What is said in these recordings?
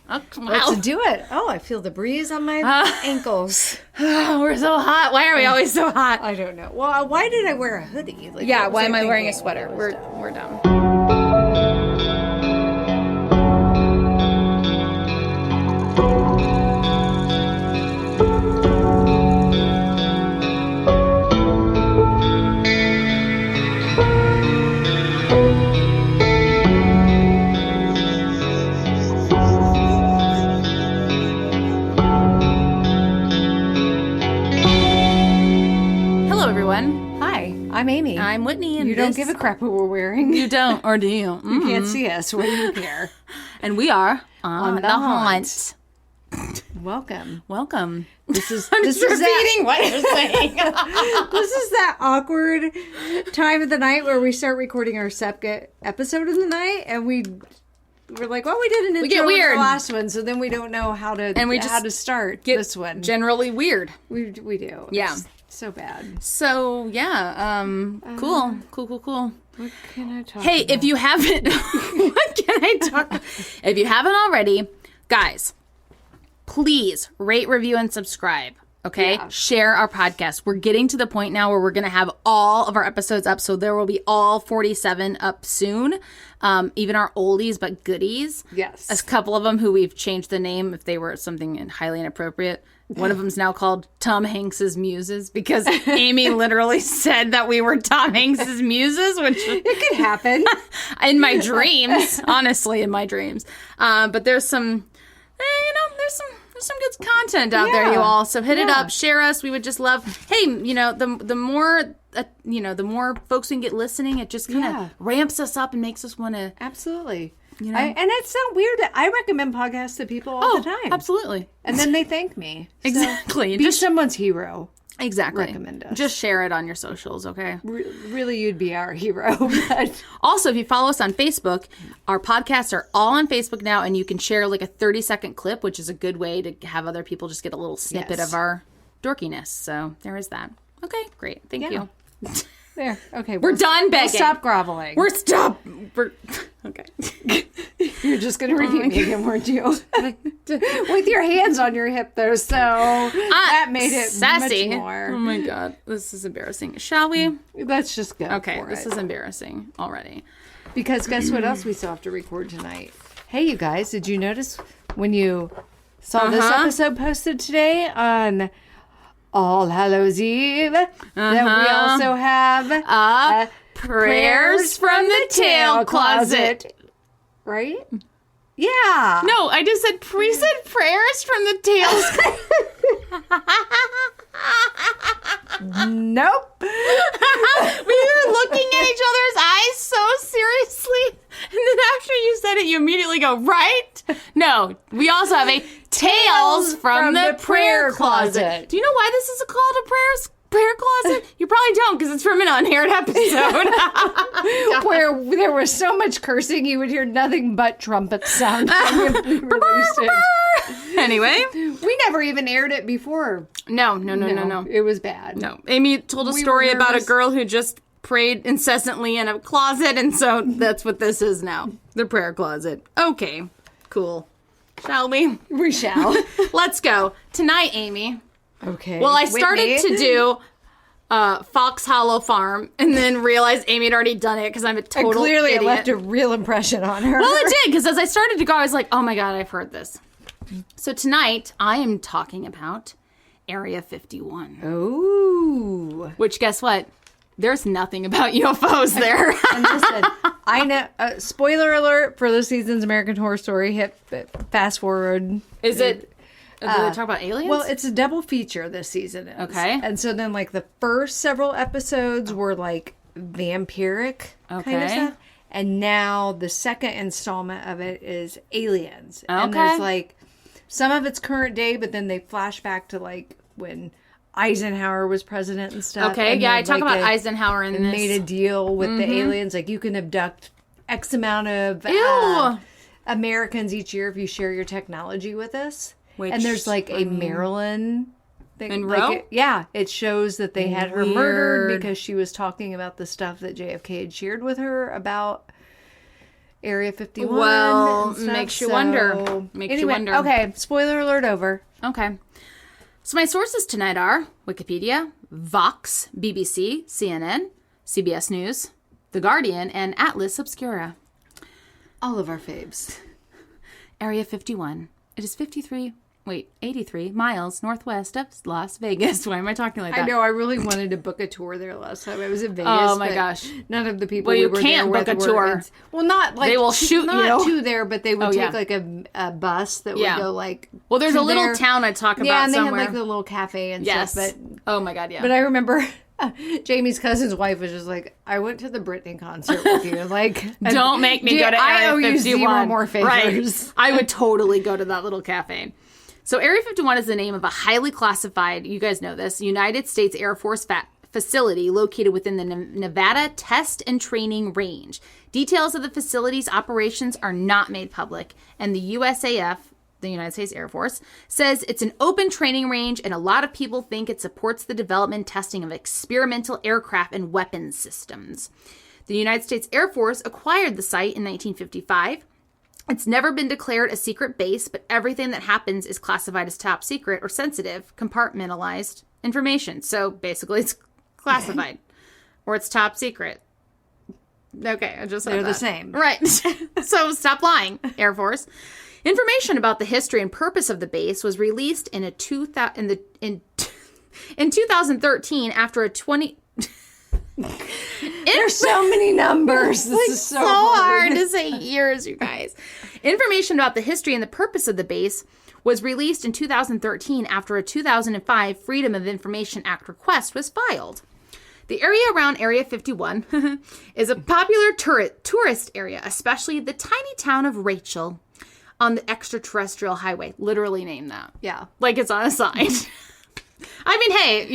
Oh, wow. Let's do it. Oh, I feel the breeze on my ankles. We're so hot. Why are we always so hot? I don't know. Well, why did I wear a hoodie? Like, Yeah, what was why am I wearing a thinking sweater? when I was We're dumb. Hello, everyone. Hi, I'm Amy. I'm Whitney, and you don't give a crap what we're wearing. You don't, or do you? You can't see us. What do you care? And we are on the hunt. Welcome. Welcome. This is I'm just repeating what you're saying. This is that awkward time of the night where we start recording our second episode of the night, and we're like, well, we did an intro get weird. with the last one, so then we don't know how to start this one. Generally weird. We do. Yeah. It's so bad. So yeah, cool. What can I talk Hey, about? if you haven't, what can I talk? If you haven't already, guys, please rate, review, and subscribe. Okay, Yeah. Share our podcast. We're getting to the point now where we're going to have all of our episodes up, so there will be all 47 up soon. Even our oldies but goodies. Yes. A couple of them who we've changed the name if they were something highly inappropriate. One of them's now called Tom Hanks's Muses because Amy literally said that we were Tom Hanks's Muses, which It could happen. in my dreams, honestly, in my dreams. But there's some, there's some good content out there, you all. So hit it up, share us. We would just love. Hey, the more the more folks we can get listening, it just kind of ramps us up and makes us want to. Absolutely. know? And it's not weird. I recommend podcasts to people all the time. Absolutely. And then they thank me. So Exactly. be someone's hero. Exactly. Recommend us. Just share it on your socials, okay? Really, you'd be our hero. But Also, if you follow us on Facebook, our podcasts are all on Facebook now, and you can share like a 30-second clip, which is a good way to have other people just get a little snippet of our dorkiness. So there is that. Okay, great. Thank you. there. Okay. We're done begging. We'll stop groveling. We're okay. You're just going to repeat me again, weren't you? With your hands on your hip, though, so that made it sassy. much more. Oh my god, this is embarrassing. Shall we? Let's just go. Okay, for this it. is embarrassing already. Because guess what else we still have to record tonight? Hey, you guys, did you notice when you saw this episode posted today on All Hallows Eve that we also have Prayers from the Tail Closet. Right? Yeah. No, I just said said prayers from the tails. Nope. We were looking at each other's eyes so seriously. And then after you said it, you immediately go, right? No, we also have a Tales from the Prayer Closet. Do you know why this is called a prayer closet? You probably don't, because it's from an unaired episode. Where there was so much cursing, you would hear nothing but trumpet sound when we released it. Anyway. We never even aired it before. No. It was bad. No. Amy told a story were about a nervous. girl who just prayed incessantly in a closet, and so that's what this is now. The prayer closet. Okay. Cool. Shall we? We shall. Let's go. Tonight, Amy. Okay. Well, I started Whitney. to do Fox Hollow Farm and then realized Amy had already done it because I'm a total Clearly, idiot. it left a real impression on her. Well, it did, because as I started to go, I was like, oh my God, I've heard this. So tonight, I am talking about Area 51. Ooh. Which, guess what? There's nothing about UFOs there. And listen, I know. Spoiler alert for this season's American Horror Story. Fast forward. Is it? Do they talk about aliens? Well, it's a double feature this season. Okay. And so then, like, the first several episodes were, like, vampiric kind of stuff. And now the second installment of it is aliens. Okay. And there's, like, some of it's current day, but then they flash back to, like, when Eisenhower was president and stuff. Okay, and yeah, then, I talk like, about Eisenhower in this. made a deal with the aliens. Like, you can abduct X amount of Americans each year if you share your technology with us. And there's, like, a Maryland thing. Monroe? It shows that they had her murdered because she was talking about the stuff that JFK had shared with her about Area 51. Well, and stuff, makes you wonder. Makes you wonder. Okay, spoiler alert over. Okay. So my sources tonight are Wikipedia, Vox, BBC, CNN, CBS News, The Guardian, and Atlas Obscura. All of our faves. Area 51. It is 83 miles northwest of Las Vegas. Why am I talking like that? I know. I really wanted to book a tour there last time. I was in Vegas. Oh my gosh. None of the people Well, we you were can't there book with a were tour. Well, not like They will shoot not you. to there, but they would take like a bus that would go like. Well, there's to a little there. town I talk about Yeah, and they somewhere. had like the little cafe and stuff. But oh my god, yeah. But I remember Jamie's cousin's wife was just like, I went to the Britney concert with you. Like, don't make me go to I Area owe 51. you 0 more favors. Right. I would totally go to that little cafe. So Area 51 is the name of a highly classified, you guys know this, United States Air Force facility located within the Nevada Test and Training Range. Details of the facility's operations are not made public, and the USAF, the United States Air Force, says it's an open training range, and a lot of people think it supports the development and testing of experimental aircraft and weapons systems. The United States Air Force acquired the site in 1955. It's never been declared a secret base, but everything that happens is classified as top secret or sensitive, compartmentalized information. So basically it's classified or it's top secret. Okay, I just said They're that. the same. Right. So stop lying, Air Force. Information about the history and purpose of the base was released in 2013 after a 20 There's so many numbers. This is so hard to say years, you guys. Information about the history and the purpose of the base was released in 2013 after a 2005 Freedom of Information Act request was filed. The area around Area 51 is a popular tourist area, especially the tiny town of Rachel on the extraterrestrial highway. Literally named that. Yeah. Like it's on a sign. I mean, hey,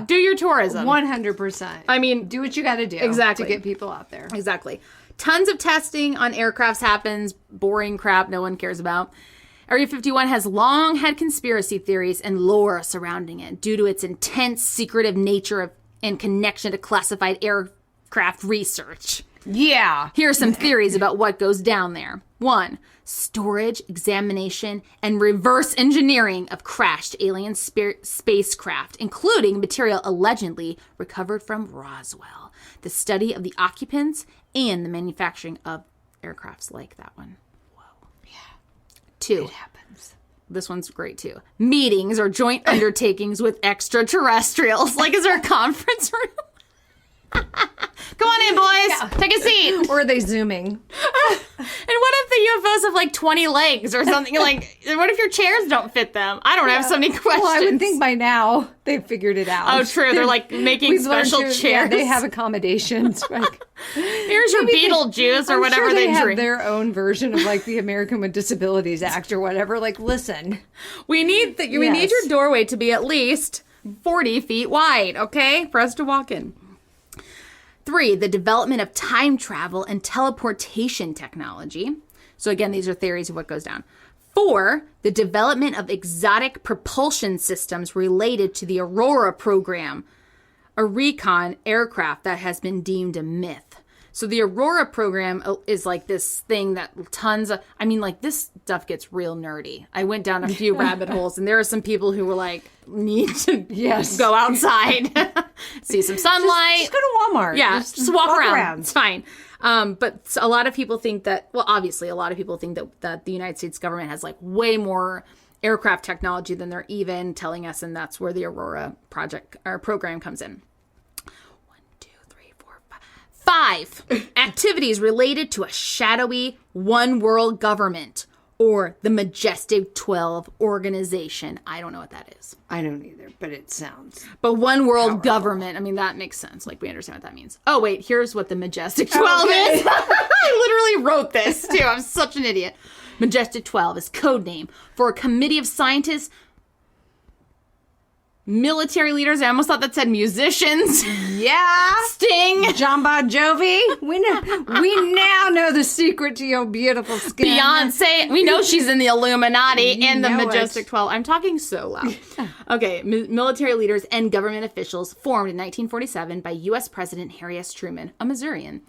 do your tourism. 100%. I mean, do what you got to do exactly to get people out there. Exactly. Tons of testing on aircrafts happens. Boring crap no one cares about. Area 51 has long had conspiracy theories and lore surrounding it due to its intense, secretive nature and connection to classified aircraft research. Yeah. Here are some theories about what goes down there. 1. Storage, examination, and reverse engineering of crashed alien spacecraft, including material allegedly recovered from Roswell. The study of the occupants and the manufacturing of aircrafts like that one. Whoa. Yeah. 2. It happens. This one's great too. Meetings or joint undertakings with extraterrestrials. Like, is there a conference room? Come on in, boys. Yeah. Take a seat. Or are they zooming? And what if the UFOs have like 20 legs or something? Like, what if your chairs don't fit them? I don't have so many questions. Well, I would think by now they've figured it out. Oh, true. They're like making special chairs. Yeah, they have accommodations. Like, here's your Beetlejuice or whatever they have drink. Their own version of like the American with Disabilities Act or whatever. Like, listen, we need we need your doorway to be at least 40 feet wide, okay, for us to walk in. 3, the development of time travel and teleportation technology. So again, these are theories of what goes down. 4, the development of exotic propulsion systems related to the Aurora program, a recon aircraft that has been deemed a myth. So the Aurora program is like this thing that this stuff gets real nerdy. I went down a few rabbit holes, and there are some people who were like, need to go outside, see some sunlight. Just go to Walmart. Yeah, just walk around. It's fine. But a lot of people think that, well, obviously a lot of people think that the United States government has like way more aircraft technology than they're even telling us, and that's where the Aurora project or program comes in. 5, activities related to a shadowy one world government or the Majestic 12 organization. I don't know what that is. I don't either, but it sounds. But one world government, I mean, that makes sense. Like, we understand what that means. Oh, wait, here's what the Majestic 12 is. I literally wrote this, too. I'm such an idiot. Majestic 12 is code name for a committee of scientists, military leaders. I almost thought that said musicians. Yeah. Sting. John Bon Jovi. We now know the secret to your beautiful skin. Beyonce. We know she's in the Illuminati and the Majestic 12. I'm talking so loud. Okay. Military leaders and government officials formed in 1947 by U.S. President Harry S. Truman, a Missourian,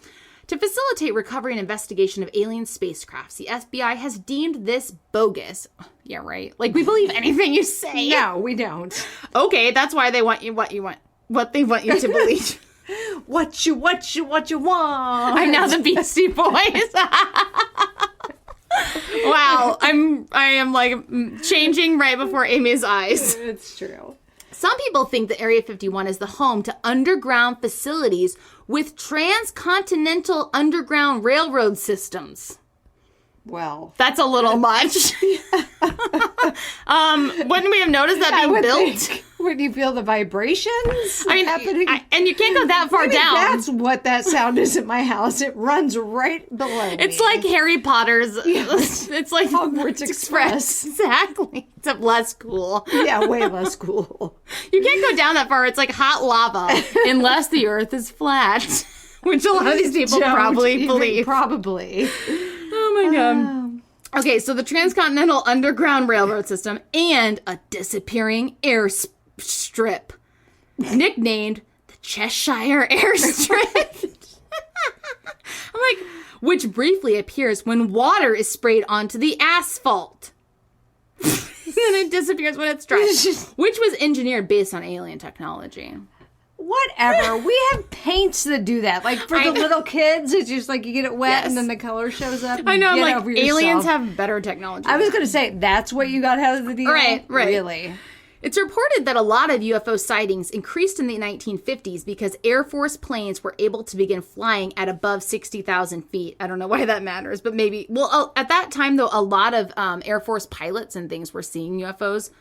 To facilitate recovery and investigation of alien spacecrafts, the FBI has deemed this bogus. Yeah, right. Like, we believe anything you say. No, we don't. Okay, that's why they want you what they want you to believe. What you want. I'm now the Beastie Boys. Wow, I am like changing right before Amy's eyes. It's true. Some people think that Area 51 is the home to underground facilities with transcontinental underground railroad systems. Well, that's a little much. Wouldn't we have noticed that being built? Would you feel the vibrations happening? And you can't go that far down. That's what that sound is at my house. It runs right below It's me. like Harry Potter's. It's like Hogwarts Express. Exactly. Except less cool. Yeah, way less cool. You can't go down that far. It's like hot lava unless the earth is flat, which a lot of these people probably believe. Probably. Oh my God. Okay, so the Transcontinental Underground Railroad System and a disappearing airstrip, nicknamed the Cheshire Airstrip. I'm like, which briefly appears when water is sprayed onto the asphalt. And it disappears when it's dry, which was engineered based on alien technology. Whatever. We have paints that do that. Like for the little kids, it's just like you get it wet and then the color shows up. I know, like aliens have better technology. I was going to say, that's what you got out of the deal? Right. Really? It's reported that a lot of UFO sightings increased in the 1950s because Air Force planes were able to begin flying at above 60,000 feet. I don't know why that matters, but maybe. Well, at that time, though, a lot of Air Force pilots and things were seeing UFOs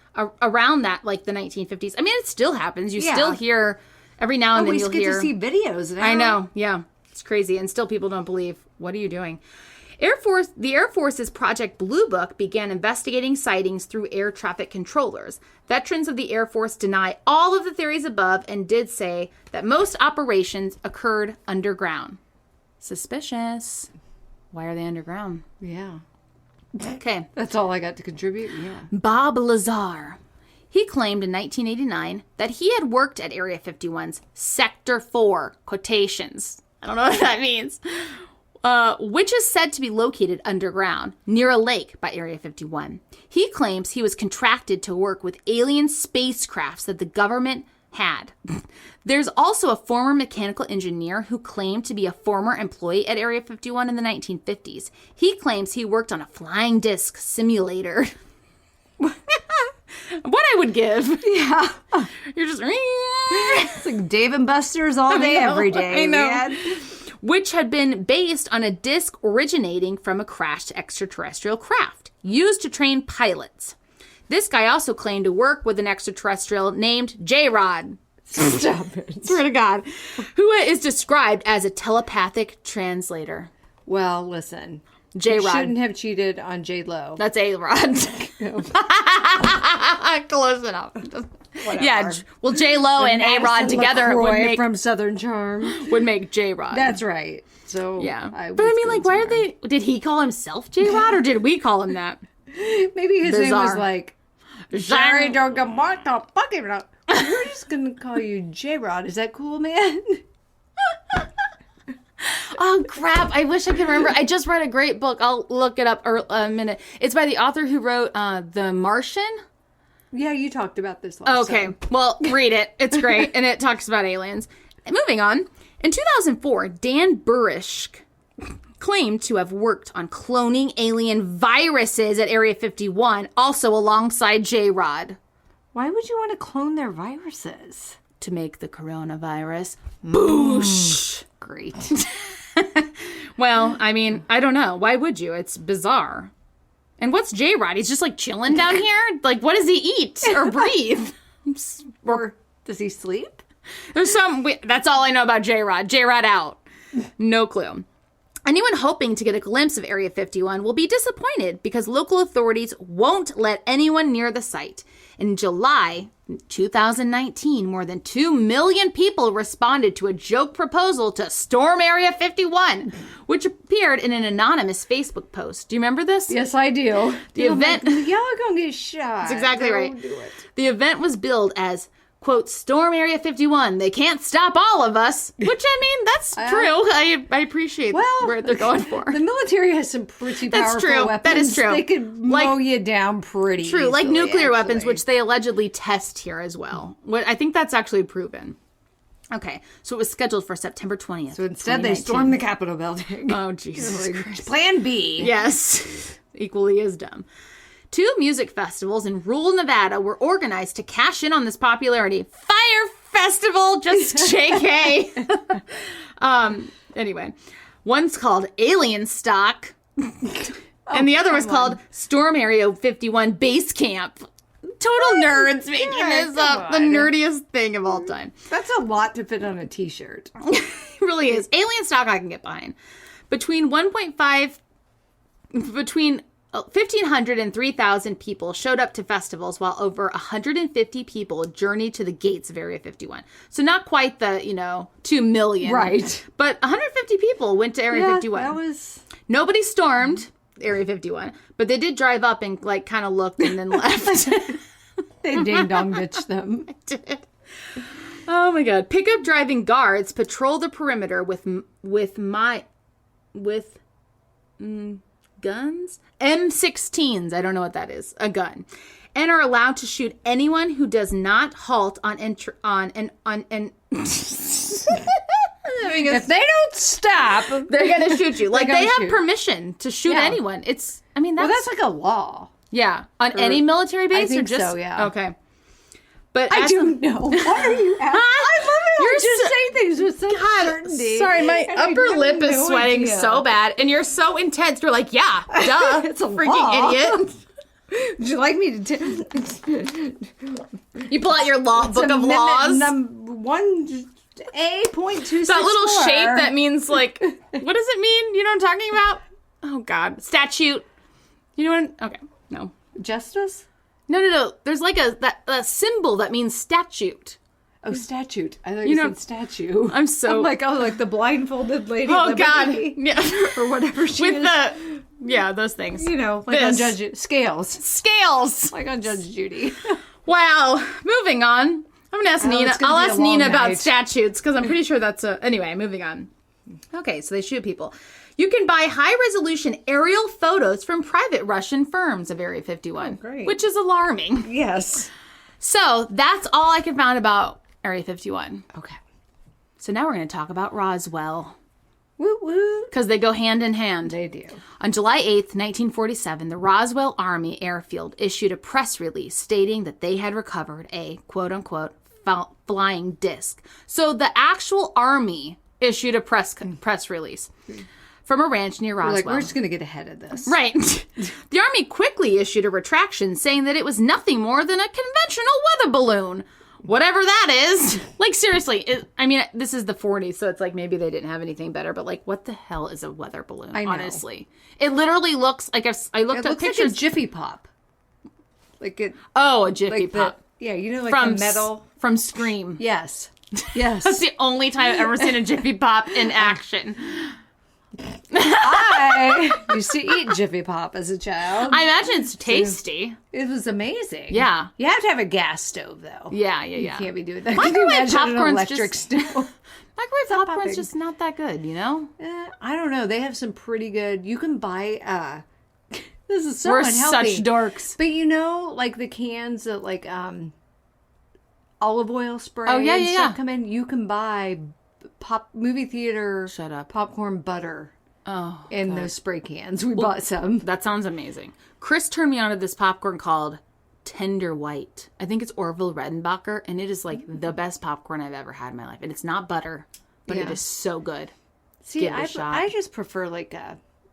around that, like the 1950s. I mean, it still happens. You still hear... Every now and then you'll hear... We get to see videos now. I know, yeah. It's crazy. And still people don't believe. What are you doing? The Air Force's Project Blue Book began investigating sightings through air traffic controllers. Veterans of the Air Force deny all of the theories above and did say that most operations occurred underground. Suspicious. Why are they underground? Yeah. Okay. That's all I got to contribute? Yeah. Bob Lazar. He claimed in 1989 that he had worked at Area 51's Sector 4, quotations. I don't know what that means. Which is said to be located underground, near a lake by Area 51. He claims he was contracted to work with alien spacecrafts that the government had. There's also a former mechanical engineer who claimed to be a former employee at Area 51 in the 1950s. He claims he worked on a flying disc simulator. What I would give. Yeah. You're just... It's like Dave and Buster's all day, every day. I know. Man. Which had been based on a disc originating from a crashed extraterrestrial craft used to train pilots. This guy also claimed to work with an extraterrestrial named J-Rod. Stop it. Swear to God. Who is described as a telepathic translator. Well, listen... J-Rod. You shouldn't have cheated on J-Lo. That's A-Rod. Close enough. Whatever. Yeah, well, J-Lo and A-Rod together would make... from Southern Charm. Would make J-Rod. That's right. So, yeah. But I mean, like, why are they... Did he call himself J-Rod, or did we call him that? Maybe his name was like... Sorry, don't get what the fucking... We're just going to call you J-Rod. Is that cool, man? Oh, crap. I wish I could remember. I just read a great book. I'll look it up in a minute. It's by the author who wrote The Martian. Yeah, you talked about this last time. Well, read it. It's great. And it talks about aliens. Moving on. In 2004, Dan Burisch claimed to have worked on cloning alien viruses at Area 51, also alongside J-Rod. Why would you want to clone their viruses? To make the coronavirus. Boosh! Great. Well, I mean, I don't know. Why would you? It's bizarre. And what's J-Rod? He's just like chilling down here? Like, what does he eat or breathe? Or does he sleep? There's that's all I know about J-Rod. J-Rod out. No clue. Anyone hoping to get a glimpse of Area 51 will be disappointed because local authorities won't let anyone near the site. In July 2019, more than 2 million people responded to a joke proposal to storm Area 51, which appeared in an anonymous Facebook post. Do you remember this? Yes, I do. The event... Y'all gonna get shot. That's exactly right. Do it. The event was billed as, quote, storm Area 51. They can't stop all of us. Which, I mean, that's true. I appreciate where they're going for. The military has some pretty powerful weapons. That is true. They could mow you down pretty easily, like nuclear weapons, which they allegedly test here as well. I think that's actually proven. Okay, so it was scheduled for September 20th. So instead, they stormed the Capitol building. Oh, Jesus Christ. Plan B. Yes. Equally as dumb. 2 music festivals in rural Nevada were organized to cash in on this popularity. Fire Festival, just JK. Anyway, one's called Alien Stock, and the other was called Storm Area 51 Base Camp. Total nerds making this up. The nerdiest thing of all time. That's a lot to fit on a t-shirt. It really is. Alien Stock I can get behind. Between 1,500 and 3,000 people showed up to festivals, while over 150 people journeyed to the gates of Area 51. So not quite the, 2 million. Right. But 150 people went to Area 51. That was... Nobody stormed Area 51, but they did drive up and kind of looked and then left. They ding-dong ditched them. I did. Oh my God. Pickup driving guards patrol the perimeter with guns? M16s. I don't know what that is. A gun. And are allowed to shoot anyone who does not halt If they don't stop, they're going to shoot you. Like, they have permission to shoot anyone. That's like a law. Yeah. On any military base? I think or just, so, yeah. Okay. But I don't know. Why are you asking? I love it. You're You just say things with such certainty. Sorry, my upper lip is sweating idea. so bad, and you're so intense. You're like, yeah, duh. It's a freaking law. idiot. Would you like me to You pull out your book of laws. 1A.264. That little shape that means, like, what does it mean? You know what I'm talking about? Oh, God. Statute. You know what? Okay. No. Justice? No. There's like a symbol that means statute. Oh, statute. I thought you said statue. I'm like the blindfolded lady. Oh, God. Yeah. Or whatever she is. Those things. Like on Judge... Scales. Like on Judge Judy. Wow. Moving on. I'm going to ask Nina. I'll ask Nina about statutes because I'm pretty sure that's Anyway, moving on. Okay, so they shoot people. You can buy high-resolution aerial photos from private Russian firms of Area 51. Oh, great. Which is alarming. Yes. So that's all I can find about Area 51. Okay. So now we're going to talk about Roswell. Woo woo. Because they go hand in hand. They do. On July 8th, 1947, the Roswell Army Airfield issued a press release stating that they had recovered a quote-unquote flying disc. So the actual Army issued a press release from a ranch near Roswell. We're just going to get ahead of this. Right. The Army quickly issued a retraction saying that it was nothing more than a conventional weather balloon. Whatever that is. Like, seriously. This is the 40s, so it's like maybe they didn't have anything better, but like, what the hell is a weather balloon, honestly? It literally looks like I looked up pictures. Like a Jiffy Pop. A Jiffy Pop. The metal. From Scream. Yes. That's the only time I've ever seen a Jiffy Pop in action. I used to eat Jiffy Pop as a child. I imagine it's tasty. It was amazing. Yeah. You have to have a gas stove, though. Yeah. You can't be doing that. Microwave popcorn's electric stove? Microwave popcorn's just not that good, I don't know. They have some pretty good... You can buy... This is so We're unhealthy. such dorks. But like the cans that olive oil spray and stuff come in, you can buy movie theater popcorn butter in those spray cans. We bought some. That sounds amazing. Chris turned me on to this popcorn called Tender White. I think it's Orville Redenbacher, and it is like the best popcorn I've ever had in my life. And it's not butter, but it is so good. See, Give it a shot. I just prefer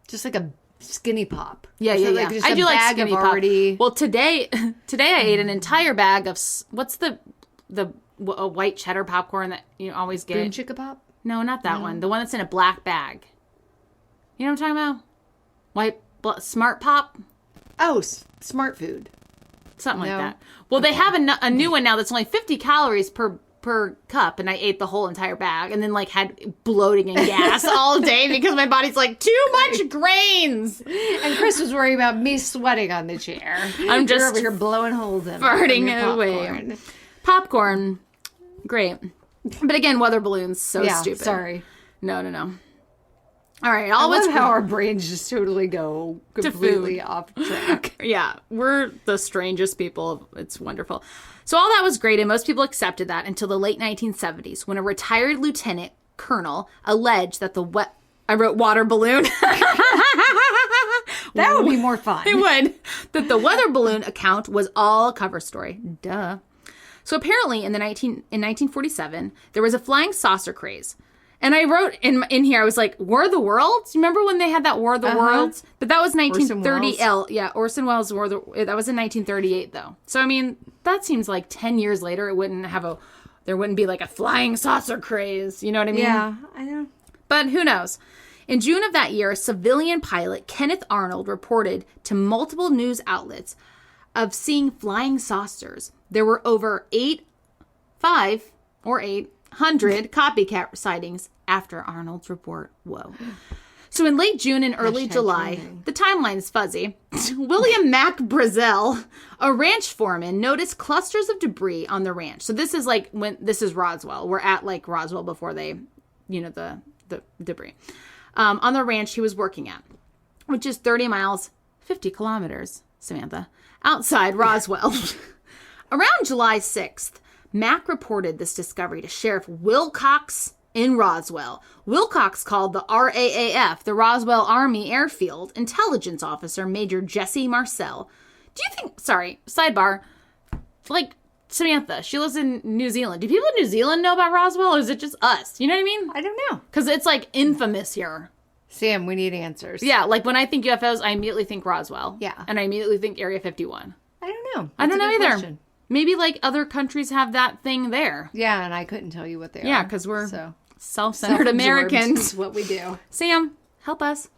just like a skinny pop. Yeah. Just I do like skinny pop. Already... Well, today I ate an entire bag of what's the white cheddar popcorn that you always get? Boom Chicka Pop? No, not that one. The one that's in a black bag. You know what I'm talking about? Smart Pop? Oh, Smart Food. Something like that. Well, they have a new one now that's only 50 calories per cup, and I ate the whole entire bag and then had bloating and gas all day because my body's like, too much grains. And Chris was worried about me sweating on the chair. I'm just You're over here blowing holes in farting away. Popcorn. Great. But again, weather balloons, so stupid. Sorry. No. All right, I love how our brains just totally go completely off track. Yeah, we're the strangest people. It's wonderful. So all that was great, and most people accepted that until the late 1970s, when a retired lieutenant colonel alleged that I wrote water balloon. That would be more fun. It would. That the weather balloon account was all a cover story. Duh. So apparently in 1947, there was a flying saucer craze. And I wrote in here, I was like, War of the Worlds? Remember when they had that War of the Worlds? But that was 1930. Yeah, Orson Welles' War of the... That was in 1938, though. So, I mean, that seems like 10 years later, there wouldn't be like a flying saucer craze. You know what I mean? Yeah, I know. But who knows? In June of that year, civilian pilot Kenneth Arnold reported to multiple news outlets of seeing flying saucers. There were over 800 copycat sightings after Arnold's report. Whoa. So in late June and early July, the timeline's fuzzy, William Mack Brazel, a ranch foreman, noticed clusters of debris on the ranch. So this is this is Roswell. We're at like Roswell before they, the debris. On the ranch he was working at, which is 30 miles, 50 kilometers, Samantha, outside Roswell. Around July 6th, Mack reported this discovery to Sheriff Wilcox in Roswell. Wilcox called the RAAF, the Roswell Army Airfield, intelligence officer Major Jesse Marcel. Do you think, sidebar, Samantha, she lives in New Zealand. Do people in New Zealand know about Roswell, or is it just us? You know what I mean? I don't know. Because it's infamous here. Sam, we need answers. Yeah, when I think UFOs, I immediately think Roswell. Yeah. And I immediately think Area 51. I don't know. I don't know either. Question. Maybe other countries have that thing there. Yeah, and I couldn't tell you what they are. Yeah, because we're self-centered Americans. Is what we do. Sam, help us.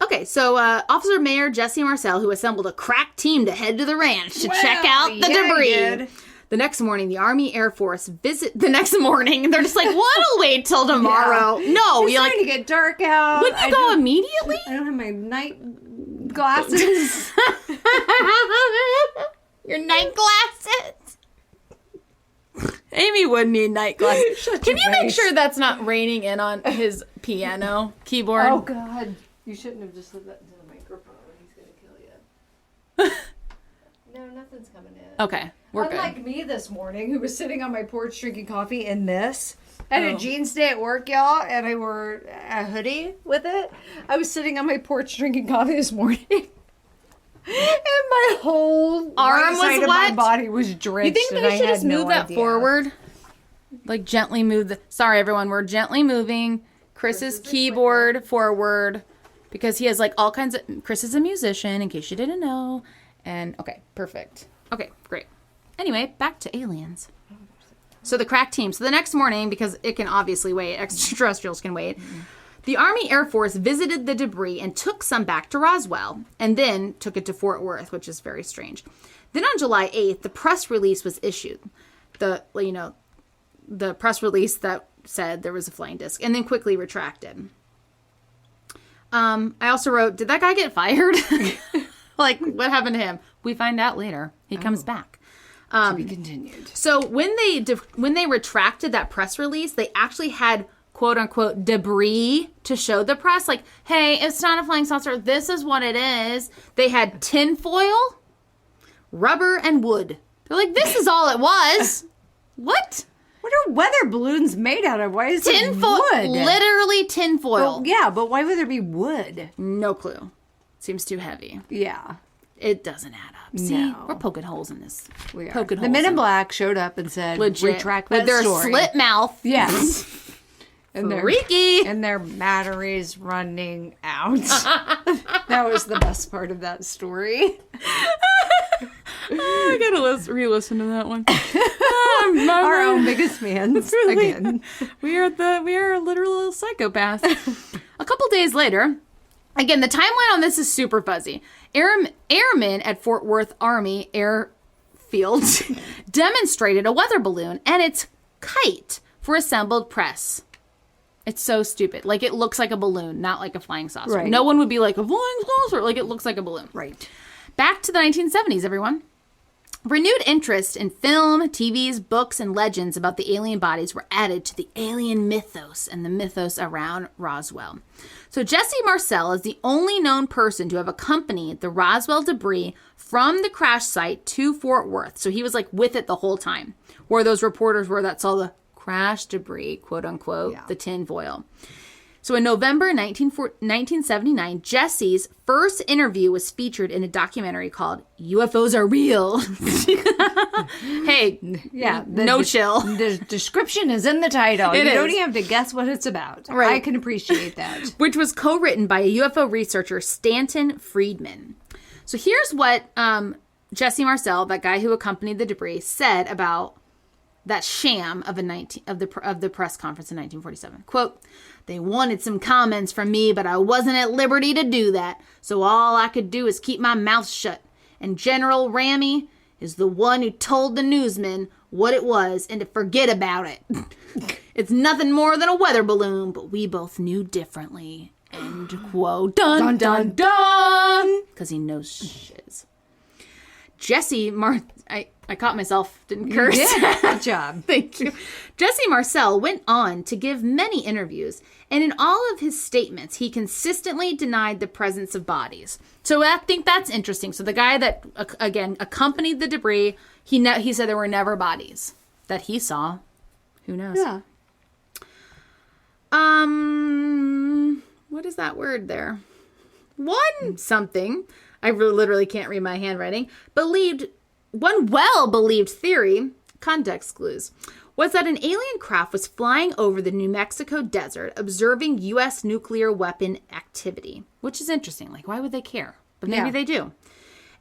Okay, so Officer Mayor Jesse Marcel, who assembled a crack team to head to the ranch to check out the debris. The next morning, the Army Air Force the next morning. They're just like, we'll wait till tomorrow. Yeah. No, it's starting to get dark out. Wouldn't you go immediately? I don't have my night glasses. Your night glasses? Amy would need night glasses. Can you make sure that's not raining in on his piano keyboard? Oh, God. You shouldn't have just said that into the microphone. He's going to kill you. No, nothing's coming in. Okay, we're good. Unlike me this morning, who was sitting on my porch drinking coffee in this. I had a jeans day at work, y'all, and I wore a hoodie with it. I was sitting on my porch drinking coffee this morning. And my whole arm was side wet. Of my body was drenched. You think they should just move that forward? Gently move sorry, everyone. We're gently moving Chris's keyboard forward because he has all kinds of... Chris is a musician, in case you didn't know. And, okay, perfect. Okay, great. Anyway, back to aliens. So the crack team. So the next morning, because it can obviously wait, extraterrestrials can wait... Mm-hmm. The Army Air Force visited the debris and took some back to Roswell, and then took it to Fort Worth, which is very strange. Then on July 8th, the press release was issued. The press release that said there was a flying disc, and then quickly retracted. I also wrote, did that guy get fired? What happened to him? We find out later. He comes back. To be continued. So when they retracted that press release, they actually had quote unquote debris to show the press, hey, it's not a flying saucer, this is what it is. They had tinfoil, rubber, and wood. They're like, this is all it was. What are weather balloons made out of? Why is it wood? Literally tinfoil. Yeah, but why would there be wood? No clue. Seems too heavy. Yeah. It doesn't add up. See, we're poking holes in this. We are. The Men in Black showed up and said, legit. Retract that their story. Slit mouth. Yes. And freaky. And their batteries running out. That was the best part of that story. I gotta re-listen to that one. Our own biggest fans really, again. We are literal psychopaths. A couple days later, again, the timeline on this is super fuzzy. Airmen at Fort Worth Army Airfield demonstrated a weather balloon and its kite for assembled press. It's so stupid. It looks like a balloon, not like a flying saucer. Right. No one would be like, a flying saucer. It looks like a balloon. Right. Back to the 1970s, everyone. Renewed interest in film, TVs, books, and legends about the alien bodies were added to the alien mythos and the mythos around Roswell. So Jesse Marcel is the only known person to have accompanied the Roswell debris from the crash site to Fort Worth. So he was like with it the whole time, where those reporters were that saw the crash debris, quote unquote, the tinfoil. So in November 1979, Jesse's first interview was featured in a documentary called UFOs Are Real. Hey, no chill. The description is in the title. You don't even have to guess what it's about. Right. I can appreciate that. Which was co-written by a UFO researcher, Stanton Friedman. So here's what Jesse Marcel, that guy who accompanied the debris, said about that sham of the press conference in 1947. Quote, "They wanted some comments from me, but I wasn't at liberty to do that. So all I could do is keep my mouth shut. And General Ramey is the one who told the newsmen what it was and to forget about it. It's nothing more than a weather balloon, but we both knew differently." End quote. Dun, dun, dun! Because he knows shiz. I caught myself, didn't curse. Yeah, good job. Thank you. Jesse Marcel went on to give many interviews, and in all of his statements, he consistently denied the presence of bodies. So I think that's interesting. So the guy that, again, accompanied the debris, he said there were never bodies that he saw. Who knows? Yeah. What is that word there? One something, I literally can't read my handwriting, one well-believed theory, context clues, was that an alien craft was flying over the New Mexico desert observing U.S. nuclear weapon activity, which is interesting. Like, why would they care? But maybe they do.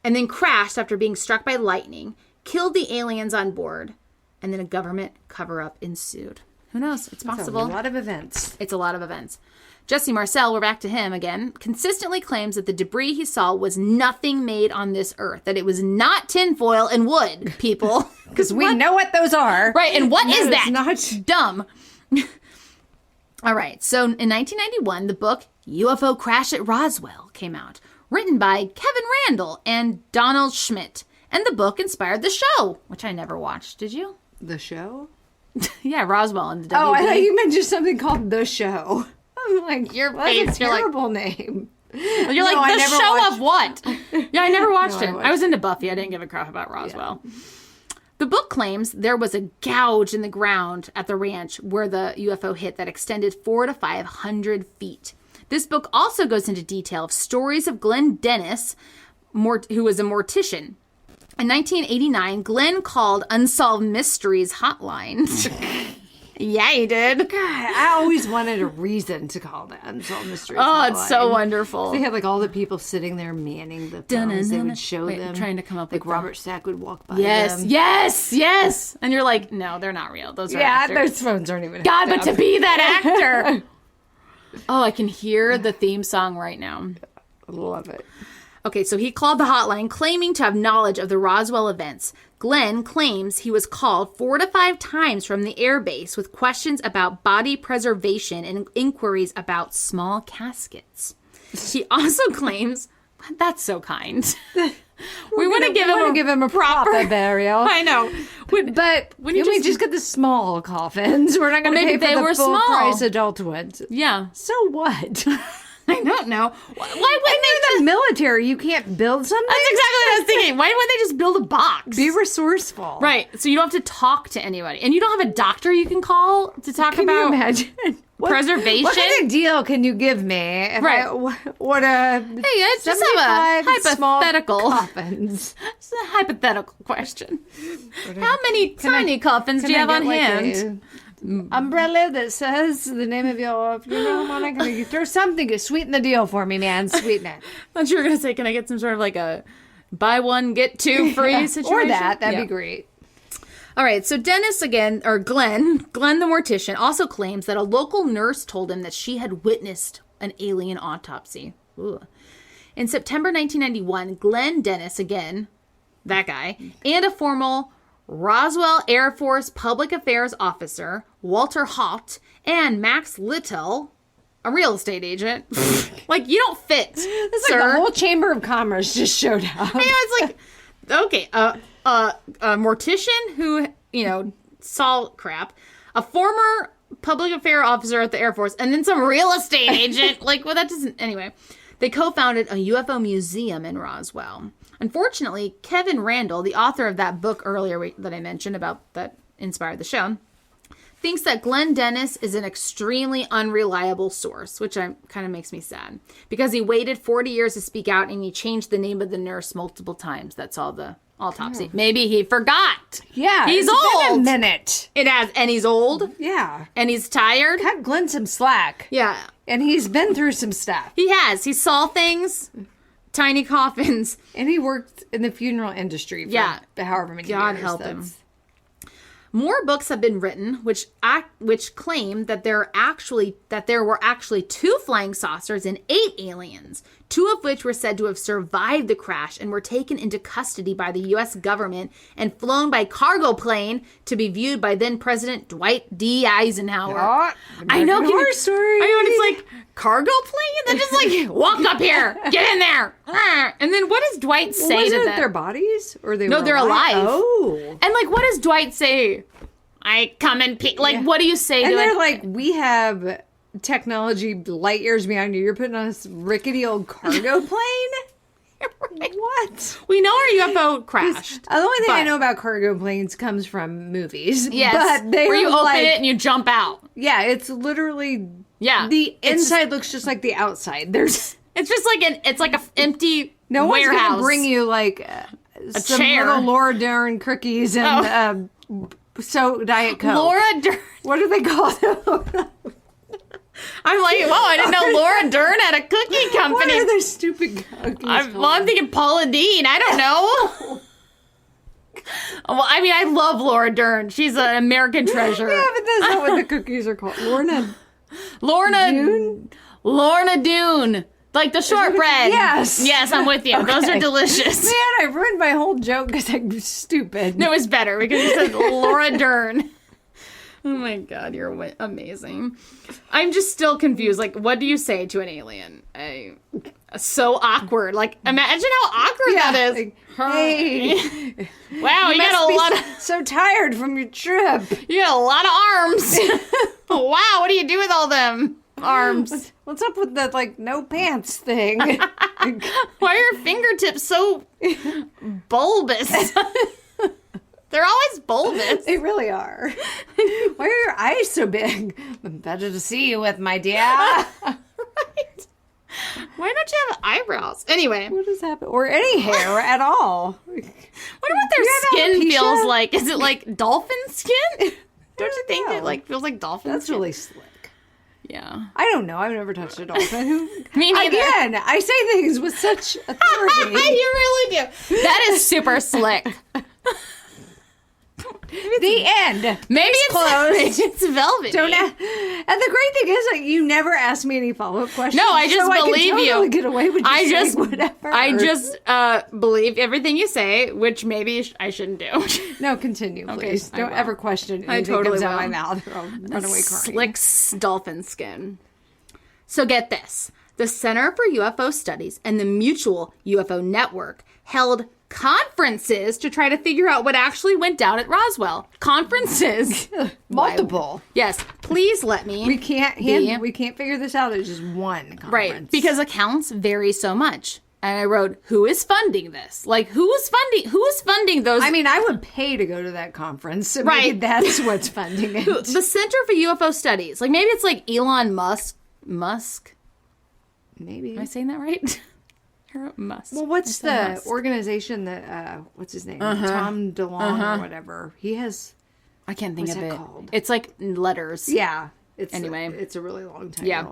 And then crashed after being struck by lightning, killed the aliens on board, and then a government cover-up ensued. Who knows? It's possible. It's a lot of events. It's a lot of events. Jesse Marcel, we're back to him again, consistently claims that the debris he saw was nothing made on this earth, that it was not tinfoil and wood, people. Because we know what those are. Right, and what is that? Not dumb. All right, so in 1991, the book UFO Crash at Roswell came out, written by Kevin Randall and Donald Schmidt. And the book inspired the show, which I never watched. Did you? The show? Yeah, Roswell and the WB. Oh, I thought you meant just something called The Show. I'm like, your face, that's a terrible name. You're like, the show of what? Yeah, I never watched it. I was into Buffy. I didn't give a crap about Roswell. Yeah. The book claims there was a gouge in the ground at the ranch where the UFO hit that extended 400 to 500 feet. This book also goes into detail of stories of Glenn Dennis, who was a mortician. In 1989, Glenn called Unsolved Mysteries Hotline. Yeah, he did. God, I always wanted a reason to call that Unsolved Mysteries. Oh, it's so wonderful. They had like all the people sitting there manning the phones. They would show them. Trying to come up like with Robert Stack would walk by them. Yes. And you're like, no, they're not real. Those are actors. Those phones aren't even. God, but to be that actor. Oh, I can hear the theme song right now. I love it. Okay, so he called the hotline claiming to have knowledge of the Roswell events. Glenn claims he was called 4 to 5 times from the airbase with questions about body preservation and inquiries about small caskets. He also claims, that's so kind. We want to give him a proper burial. I know. But when we just get the small coffins, we're not going to pay for the full price adult ones. Yeah. So what? I don't know. Why wouldn't they the military? You can't build something? That's exactly what I was thinking. Why wouldn't they just build a box? Be resourceful. Right. So you don't have to talk to anybody. And you don't have a doctor you can call to talk about. Can you imagine? Preservation? What kind of deal can you give me? If right. Hey, just have a hypothetical. Coffins. It's a hypothetical question. How many tiny coffins do you have on hand? Umbrella that says the name of your home. You throw something to sweeten the deal for me, man. Sweeten it. I thought you were going to say, can I get some sort of like a buy one, get two free situation? Or that'd be great. All right, so Dennis again, or Glenn the mortician, also claims that a local nurse told him that she had witnessed an alien autopsy. Ooh. In September 1991, Glenn Dennis, again, that guy, and a former Roswell Air Force Public Affairs officer, Walter Haupt, and Max Littell, a real estate agent. Like, you don't fit, It's sir. like the whole Chamber of Commerce just showed up. I know, it's like, okay, a mortician who, saw crap, a former public affairs officer at the Air Force, and then some real estate agent. Well, that doesn't... Anyway, they co-founded a UFO museum in Roswell. Unfortunately, Kevin Randall, the author of that book earlier that I mentioned about that inspired the show, thinks that Glenn Dennis is an extremely unreliable source, which kind of makes me sad. Because he waited 40 years to speak out and he changed the name of the nurse multiple times. That's all the autopsy. Maybe he forgot. Yeah. He's old. Been a minute. It has. And he's old. Yeah. And he's tired. Cut Glenn some slack. Yeah. And he's been through some stuff. He has. He saw things. Tiny coffins. And he worked in the funeral industry for however many years. God help him. More books have been written which claim that there were actually 2 flying saucers and 8 aliens, 2 of which were said to have survived the crash and were taken into custody by the U.S. government and flown by cargo plane to be viewed by then President Dwight D. Eisenhower. I know. Horror story. I know. It's like cargo plane, and then just walk up here, get in there, and then what does Dwight say to them? Their bodies, or No, they're alive. Oh, and what does Dwight say? I come and pick. What do you say to it? And they're like, we have technology light years behind you. You're putting on this rickety old cargo plane? Right. What? We know our UFO crashed. The only thing I know about cargo planes comes from movies. Yes. But where you open it and you jump out. Yeah, it's literally... Yeah. The inside looks just like the outside. It's just like a empty no warehouse. One's going to bring you some chair. little Laura Dern cookies and... So Diet Coke. Laura Dern. What do they call them? I'm like, whoa, I didn't know Laura Dern had a cookie company. What are those stupid cookies I'm thinking Paula Deen. I don't know. Well, I mean, I love Laura Dern. She's an American treasure. Yeah, but that's not what the cookies are called. Lorna Doone. Like the shortbread. Yes. Yes, I'm with you. Okay. Those are delicious. Man, I ruined my whole joke because I'm stupid. No, it's better because you said Laura Dern. Oh my God, you're amazing. I'm just still confused. What do you say to an alien? So awkward. Imagine how awkward that is. Hey. Wow, you got a lot of... So tired from your trip. You got a lot of arms. Wow, what do you do with all them arms? What's up with that, no pants thing? Why are your fingertips so bulbous? They're always bulbous. They really are. Why are your eyes so big? Better to see you with, my dear. Right. Why don't you have eyebrows? Anyway. What has happened? Or any hair at all. I wonder what their skin feels like. Is it like dolphin skin? Don't you think it feels like dolphin That's skin? Really slick. Yeah. I don't know. I've never touched a dolphin. Me neither. Again, I say things with such authority. You really do. That is super slick. The end. Maybe it's closed. Maybe it's velvety. And the great thing is, you never ask me any follow-up questions. No, I just believe I can totally get away with whatever. I just believe everything you say, which maybe I shouldn't do. No, continue, please. Okay, don't ever question anything I totally comes out will. of my mouth, or I'll run away crying. Slick dolphin skin. So get this. The Center for UFO Studies and the Mutual UFO Network held conferences to try to figure out what actually went down at Roswell. Conferences. Multiple. Yes. Please let me. We can't figure this out. It's just one conference. Right. Because accounts vary so much. And I wrote, who is funding this? Who is funding those? I mean, I would pay to go to that conference. So right. Maybe that's what's funding it. The Center for UFO Studies. Maybe it's Elon Musk. Maybe. Am I saying that right? Musk. Well, what's the organization that, what's his name? Tom DeLonge or whatever. He has... I can't think of it. Called? It's letters. Yeah. Anyway. It's a really long title. Yeah.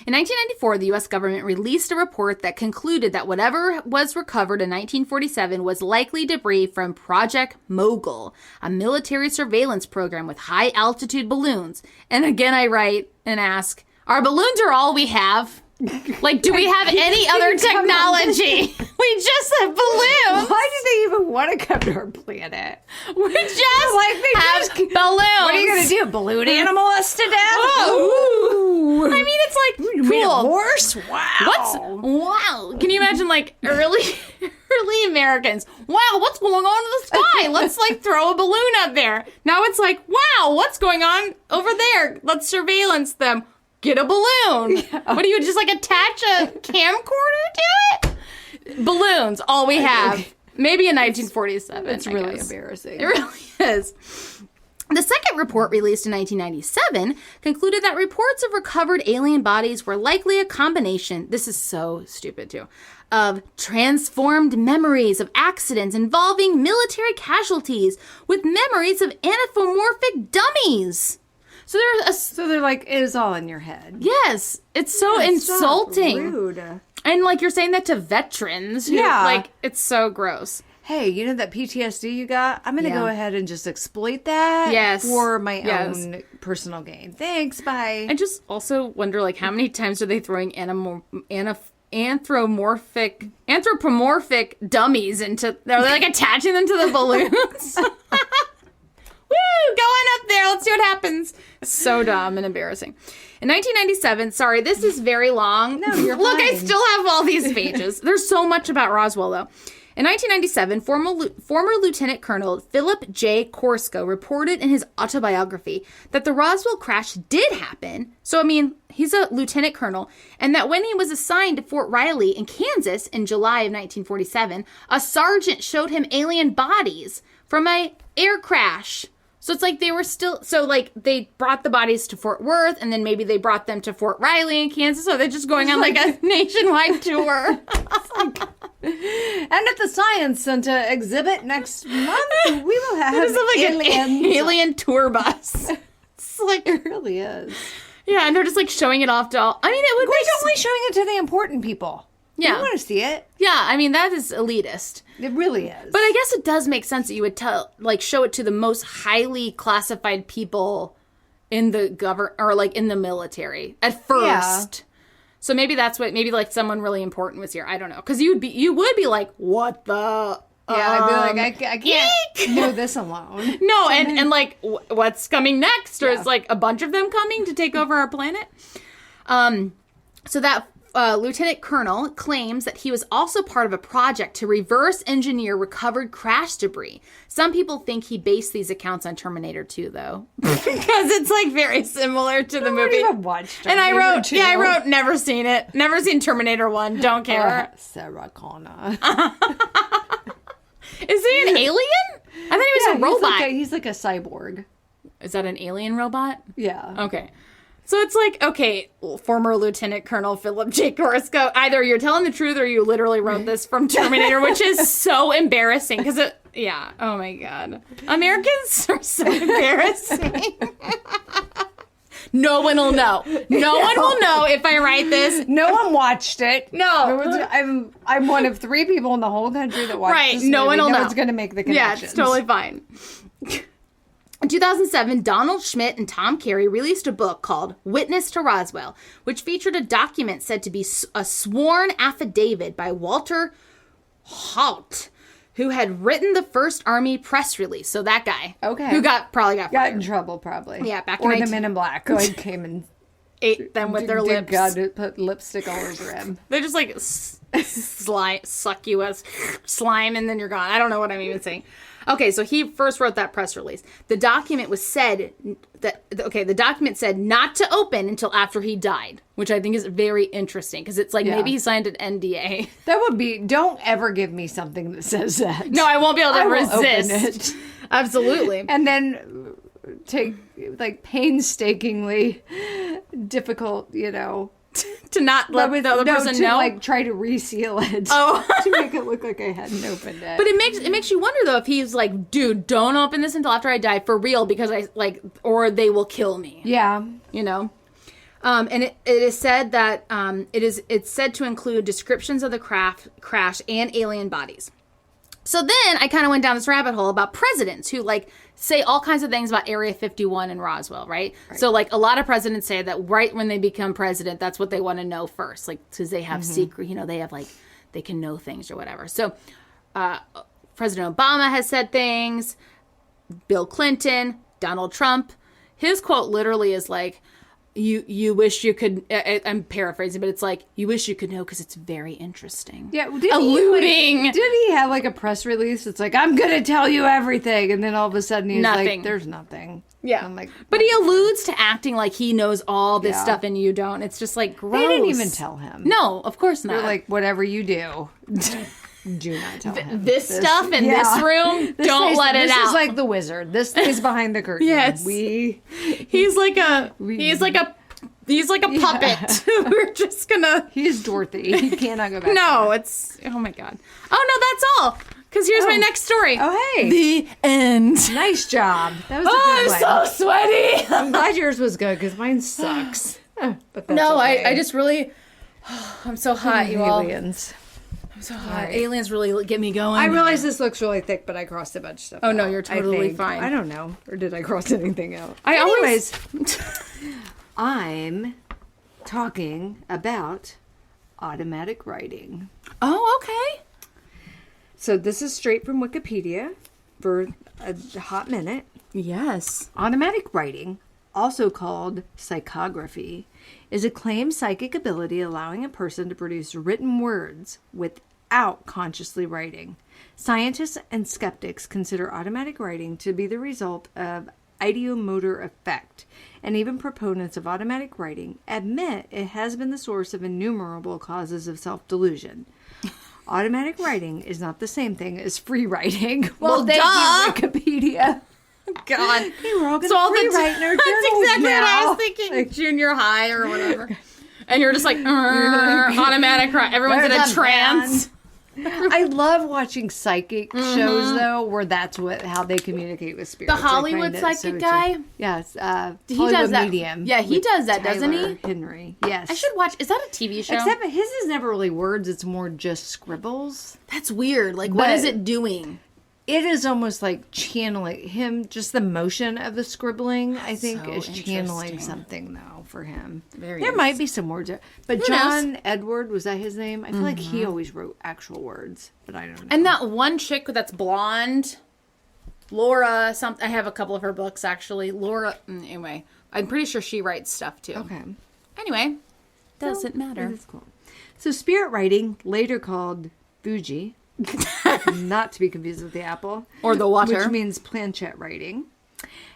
In 1994, the U.S. government released a report that concluded that whatever was recovered in 1947 was likely debris from Project Mogul, a military surveillance program with high-altitude balloons. And again, I write and ask, are balloons all we have? Do we have any other technology? We just have balloons. Why do they even want to come to our planet? We just have balloons. What are you going to do? Balloon animal us to death? Ooh. I mean, it's cool. A horse? Wow. Wow. Can you imagine early Americans. Wow, what's going on in the sky? Let's like throw a balloon up there. Now it's like, wow, what's going on over there? Let's surveillance them. Get a balloon. Yeah. What do you just like attach a camcorder to it? Balloons, all we have. Maybe in 1947. It's really embarrassing. It really is. The second report, released in 1997, concluded that reports of recovered alien bodies were likely a combination, this is so stupid too, of transformed memories of accidents involving military casualties with memories of anthropomorphic dummies. So they're like, it is all in your head. Yes. It's so insulting. Rude. And like you're saying that to veterans. Who, like, it's so gross. Hey, you know that PTSD you got? I'm going to go ahead and just exploit that for my own personal gain. Thanks, bye. I just also wonder, like, how many times are they throwing anthropomorphic dummies into... Are they, like, attaching them to the balloons? Woo! Go on up there. Let's see what happens. So dumb and embarrassing. In 1997, sorry, this is very long. No, you're Look, fine. I still have all these pages. There's so much about Roswell, though. In 1997, former Lieutenant Colonel Philip J. Corsko reported in his autobiography that the Roswell crash did happen. So, I mean, he's a lieutenant colonel. And that when he was assigned to Fort Riley in Kansas in July of 1947, a sergeant showed him alien bodies from an air crash. So it's like they were still... So, like, they brought the bodies to Fort Worth, and then maybe they brought them to Fort Riley in Kansas. So they're just going on, like, a nationwide tour. And at the Science Center exhibit next month, we will have an alien tour bus. It's like... It really is. Yeah, and they're just, like, showing it off to all... I mean, it would be... We're only showing it to the important people. Yeah. We want to see it. Yeah, I mean, that is elitist. It really is. But I guess it does make sense that you would show it to the most highly classified people in the or like in the military at first. Yeah. So maybe that's what, maybe like someone really important was here. I don't know. Because you would be like, what the... Yeah, I'd be like, I can't know this alone. No, and like, what's coming next? Or is like a bunch of them coming to take over our planet? So that Lieutenant Colonel claims that he was also part of a project to reverse engineer recovered crash debris. Some people think he based these accounts on Terminator 2, though, because it's like very similar to the movie. I watched Terminator and I wrote, 2. I wrote, never seen it, never seen Terminator 1. Don't care. Sarah Connor. Is he an alien? I thought he was a robot. He's like a cyborg. Is that an alien robot? Yeah. Okay. So it's like, okay, former Lieutenant Colonel Philip J. Corsko, either you're telling the truth or you literally wrote this from Terminator, which is so embarrassing because oh my God. Americans are so embarrassing. No one will know. No one will know if I write this. No one watched it. No. I'm one of 3 people in the whole country that watched this movie. No one will know. No one's going to make the connections. Yeah, it's totally fine. In 2007, Donald Schmidt and Tom Carey released a book called Witness to Roswell, which featured a document said to be a sworn affidavit by Walter Halt, who had written the first Army press release. So that guy. Okay. Who probably got fired. Got in trouble, probably. Yeah, back in in the Men in Black who came and ate them with their lips. God, put lipstick all over him. They just like suck you as slime and then you're gone. I don't know what I'm even saying. Okay, so he first wrote that press release. The document said not to open until after he died, which I think is very interesting because it's like maybe he signed an NDA. That would be, don't ever give me something that says that. No, I won't be able to resist. Open it. Absolutely. And then take like painstakingly difficult, to not let the other person know, like try to reseal it. Oh, to make it look like I hadn't opened it. But it makes you wonder though if he's like, dude, don't open this until after I die for real because or they will kill me. Yeah, And it is said that it's said to include descriptions of the crash and alien bodies. So then I kind of went down this rabbit hole about presidents who say all kinds of things about Area 51 and Roswell, right? So a lot of presidents say that right when they become president, that's what they want to know first, because they have secret, they have they can know things or whatever. So President Obama has said things, Bill Clinton, Donald Trump. His quote literally is you wish you could, I'm paraphrasing, but it's like, you wish you could know because it's very interesting. Yeah. Alluding. Did he have like a press release? It's like, I'm going to tell you everything. And then all of a sudden he's like, there's nothing. Yeah. I'm like, but he alludes to acting like he knows all this stuff and you don't. It's just like gross. They didn't even tell him. No, of course not. They're like, whatever you do, do not tell him. This stuff in this room, don't let it out. This is like the wizard. This stays behind the curtain. Yes. He's like a puppet. We're just gonna. He's Dorothy. He cannot go back. No, it's. Oh my god. Oh no, that's all. Because here's my next story. Oh hey. The end. Nice job. That was a good one. I'm so sweaty. I'm glad yours was good because mine sucks. But that's no, okay. I just really. I'm so hot, you all. Aliens. I'm so hot. Right. Aliens really get me going. I realize this looks really thick, but I crossed a bunch of stuff. Oh no, you're totally fine. I don't know, or did I cross anything out? Anyways, I'm talking about automatic writing. Oh, okay. So this is straight from Wikipedia for a hot minute. Yes. Automatic writing, also called psychography, is a claimed psychic ability allowing a person to produce written words without consciously writing. Scientists and skeptics consider automatic writing to be the result of ideomotor effect, and even proponents of automatic writing admit it has been the source of innumerable causes of self-delusion. Automatic writing is not the same thing as free writing. Well, thank duh. you, Wikipedia. God. Hey, we're all going to free write in our journals That's exactly now. what I was thinking. Like junior high or whatever. And you're just like, automatic writing. Everyone's in a trance. I love watching psychic shows though, where that's how they communicate with spirits. The Hollywood psychic guy. Yes, he Hollywood does that. Medium. Yeah, he does that, doesn't he? Henry. Yes, I should watch. Is that a TV show? Except his is never really words; it's more just scribbles. That's weird. Like, what is it doing? It is almost like channeling him. Just the motion of the scribbling, I think, so is channeling something though for him. There might be some words, but John Edward, was that his name? I feel like he always wrote actual words, but I don't know. And that one chick that's blonde, Laura. I have a couple of her books actually. Laura. Anyway, I'm pretty sure she writes stuff too. Okay. Anyway, doesn't matter. That's cool. So spirit writing, later called Fuji. Not to be confused with the apple. Or the water. Which means planchette writing.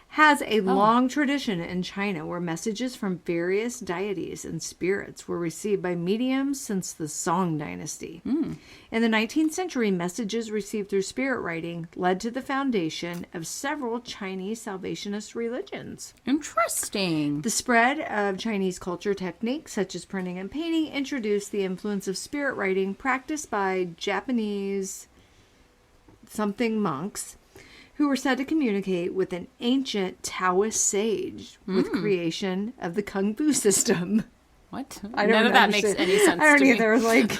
Has a long tradition in China where messages from various deities and spirits were received by mediums since the Song dynasty. In the 19th century, messages received through spirit writing led to the foundation of several Chinese salvationist religions. Interesting. The spread of Chinese culture techniques such as printing and painting introduced the influence of spirit writing practiced by Japanese monks who were said to communicate with an ancient Taoist sage with creation of the Kung Fu system. What? None of that makes any sense I don't to either. me. Like,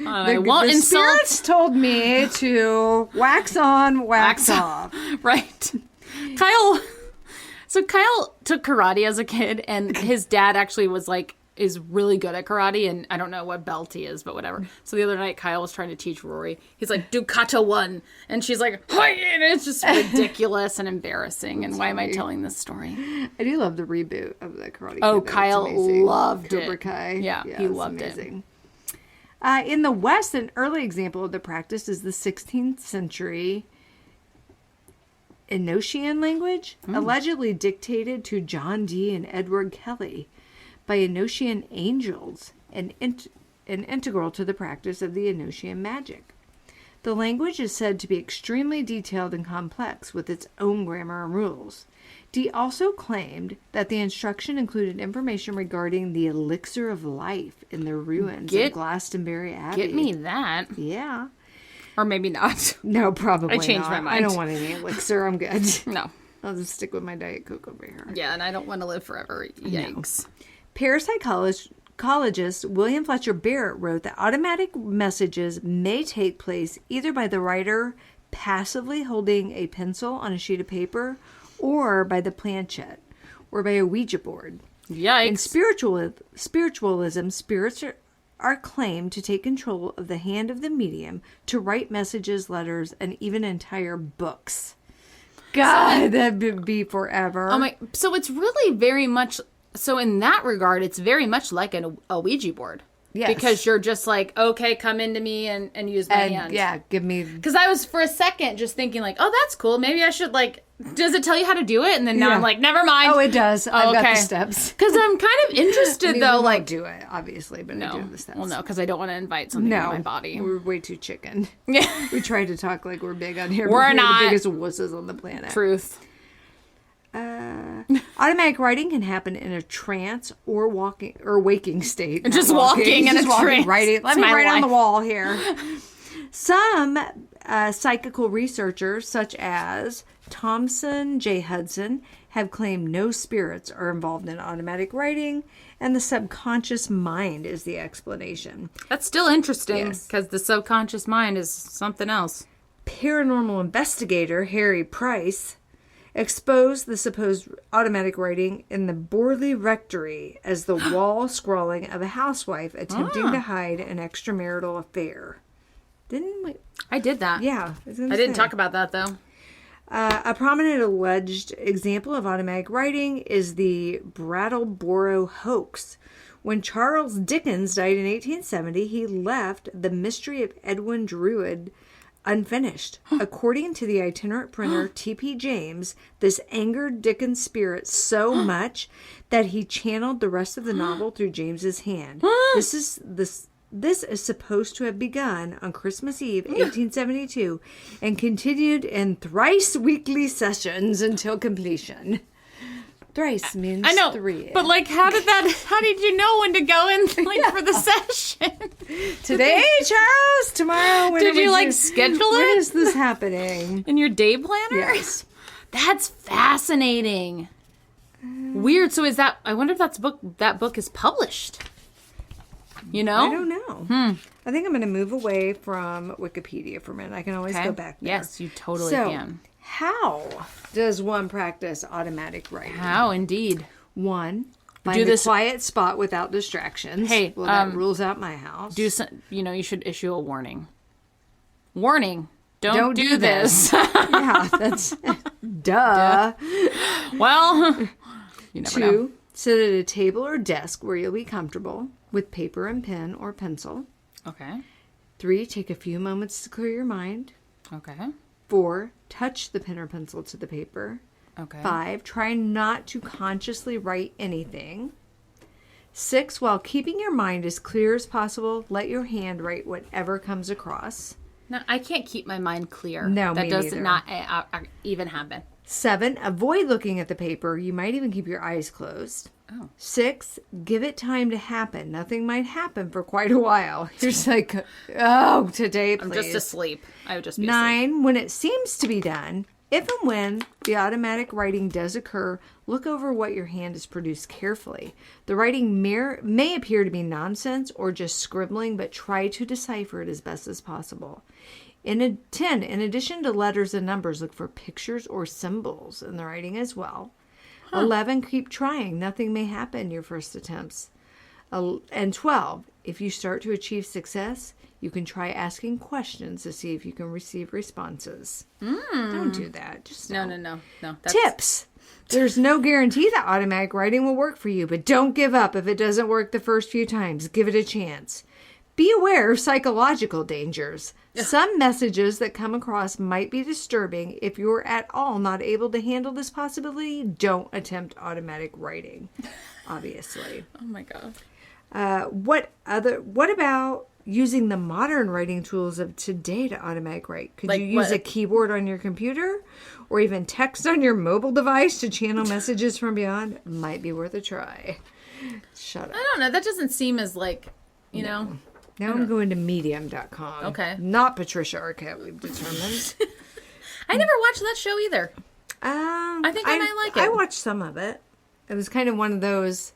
I won't the insult. spirits told me to wax on, wax off. Right. Kyle took karate as a kid, and his dad actually is really good at karate, and I don't know what belt he is, but whatever. So the other night, Kyle was trying to teach Rory. He's like, do kata one. And she's like, hi! And it's just ridiculous and embarrassing. And why am I telling this story? I do love the reboot of the Karate Kid. Oh, Kyle loved it. Cobra Kai. Yeah, he loved amazing. In the West, an early example of the practice is the 16th century Enochian language, allegedly dictated to John Dee and Edward Kelly by Enochian angels and integral to the practice of the Enochian magic. The language is said to be extremely detailed and complex with its own grammar and rules. Dee also claimed that the instruction included information regarding the elixir of life in the ruins of Glastonbury Abbey. Get me that. Yeah. Or maybe not. No, probably not. I changed my mind. I don't want any elixir. I'm good. No. I'll just stick with my Diet Coke over here. Yeah, and I don't want to live forever. Yikes. No. Parapsychologist William Fletcher Barrett wrote that automatic messages may take place either by the writer passively holding a pencil on a sheet of paper or by the planchette or by a Ouija board. Yikes. In spiritualism, spirits are claimed to take control of the hand of the medium to write messages, letters, and even entire books. God, that'd be forever. Oh my! So it's really very much So in that regard, it's very much like a Ouija board. Yes. Because you're just like, okay, come into me and use my hand. Yeah, give me... Because I was, for a second, just thinking like, oh, that's cool. Maybe I should, like... Does it tell you how to do it? And then now I'm like, never mind. Oh, it does. I've got the steps. Because I'm kind of interested, though. We like, won't do it, obviously, but I do have the steps. Well, no, because I don't want to invite something in my body. We're way too chicken. Yeah. We try to talk like we're big on here. We're not. The biggest wusses on the planet. Truth. Automatic writing can happen in a trance or waking state. Just walking in a trance. Let me write on the wall here. Some psychical researchers, such as Thompson J. Hudson, have claimed no spirits are involved in automatic writing, and the subconscious mind is the explanation. That's still interesting, because the subconscious mind is something else. Paranormal investigator Harry Price exposed the supposed automatic writing in the Borley Rectory as the wall scrawling of a housewife attempting to hide an extramarital affair. Didn't we? I did that. Yeah. I didn't talk about that, though. A prominent alleged example of automatic writing is the Brattleboro Hoax. When Charles Dickens died in 1870, he left The Mystery of Edwin Drood unfinished. According to the itinerant printer T.P. James, this angered Dickens' spirit so much that he channeled the rest of the novel through James's hand. This is supposed to have begun on Christmas Eve, 1872, and continued in thrice weekly sessions until completion. Thrice means I know, 3. but like, how did you know when to go in like for the session? Today, Charles. Tomorrow. Did you like schedule it? When is this happening? In your day planner? Yes. That's fascinating. Weird. So is that? I wonder if that book is published. You know? I don't know. I think I'm going to move away from Wikipedia for a minute. I can always go back there. Yes, you totally can. How does one practice automatic writing? How, indeed. 1, find a quiet spot without distractions. Hey, well, that rules out my house. You should issue a warning. Warning. Don't do this. Yeah, that's... Duh. Well, you never know. 2, sit at a table or desk where you'll be comfortable with paper and pen or pencil. Okay. 3, take a few moments to clear your mind. Okay. 4, touch the pen or pencil to the paper. Okay. 5, try not to consciously write anything. 6, while keeping your mind as clear as possible, let your hand write whatever comes across. No, I can't keep my mind clear. No, that me does neither. not even happen. 7, avoid looking at the paper. You might even keep your eyes closed. Oh. 6, give it time to happen. Nothing might happen for quite a while. You're just like, oh, today, please. I'm just asleep. I would just be 9, asleep. when it seems to be done, if and when the automatic writing does occur, look over what your hand has produced carefully. The writing may appear to be nonsense or just scribbling, but try to decipher it as best as possible. 10, in addition to letters and numbers, look for pictures or symbols in the writing as well. 11, keep trying. Nothing may happen your first attempts. And 12, if you start to achieve success, you can try asking questions to see if you can receive responses. Don't do that. Just No. Tips. There's no guarantee that automatic writing will work for you, but don't give up if it doesn't work the first few times. Give it a chance. Be aware of psychological dangers. Some messages that come across might be disturbing. If you're at all not able to handle this possibility, don't attempt automatic writing, obviously. Oh my God. What about using the modern writing tools of today to automatic write? Could you use a keyboard on your computer or even text on your mobile device to channel messages from beyond? Might be worth a try. Shut up. I don't know. That doesn't seem as you know. Now I'm going to medium.com. Okay. Not Patricia Arquette, we've determined. I never watched that show either. I think I might like it. I watched some of it. It was kind of one of those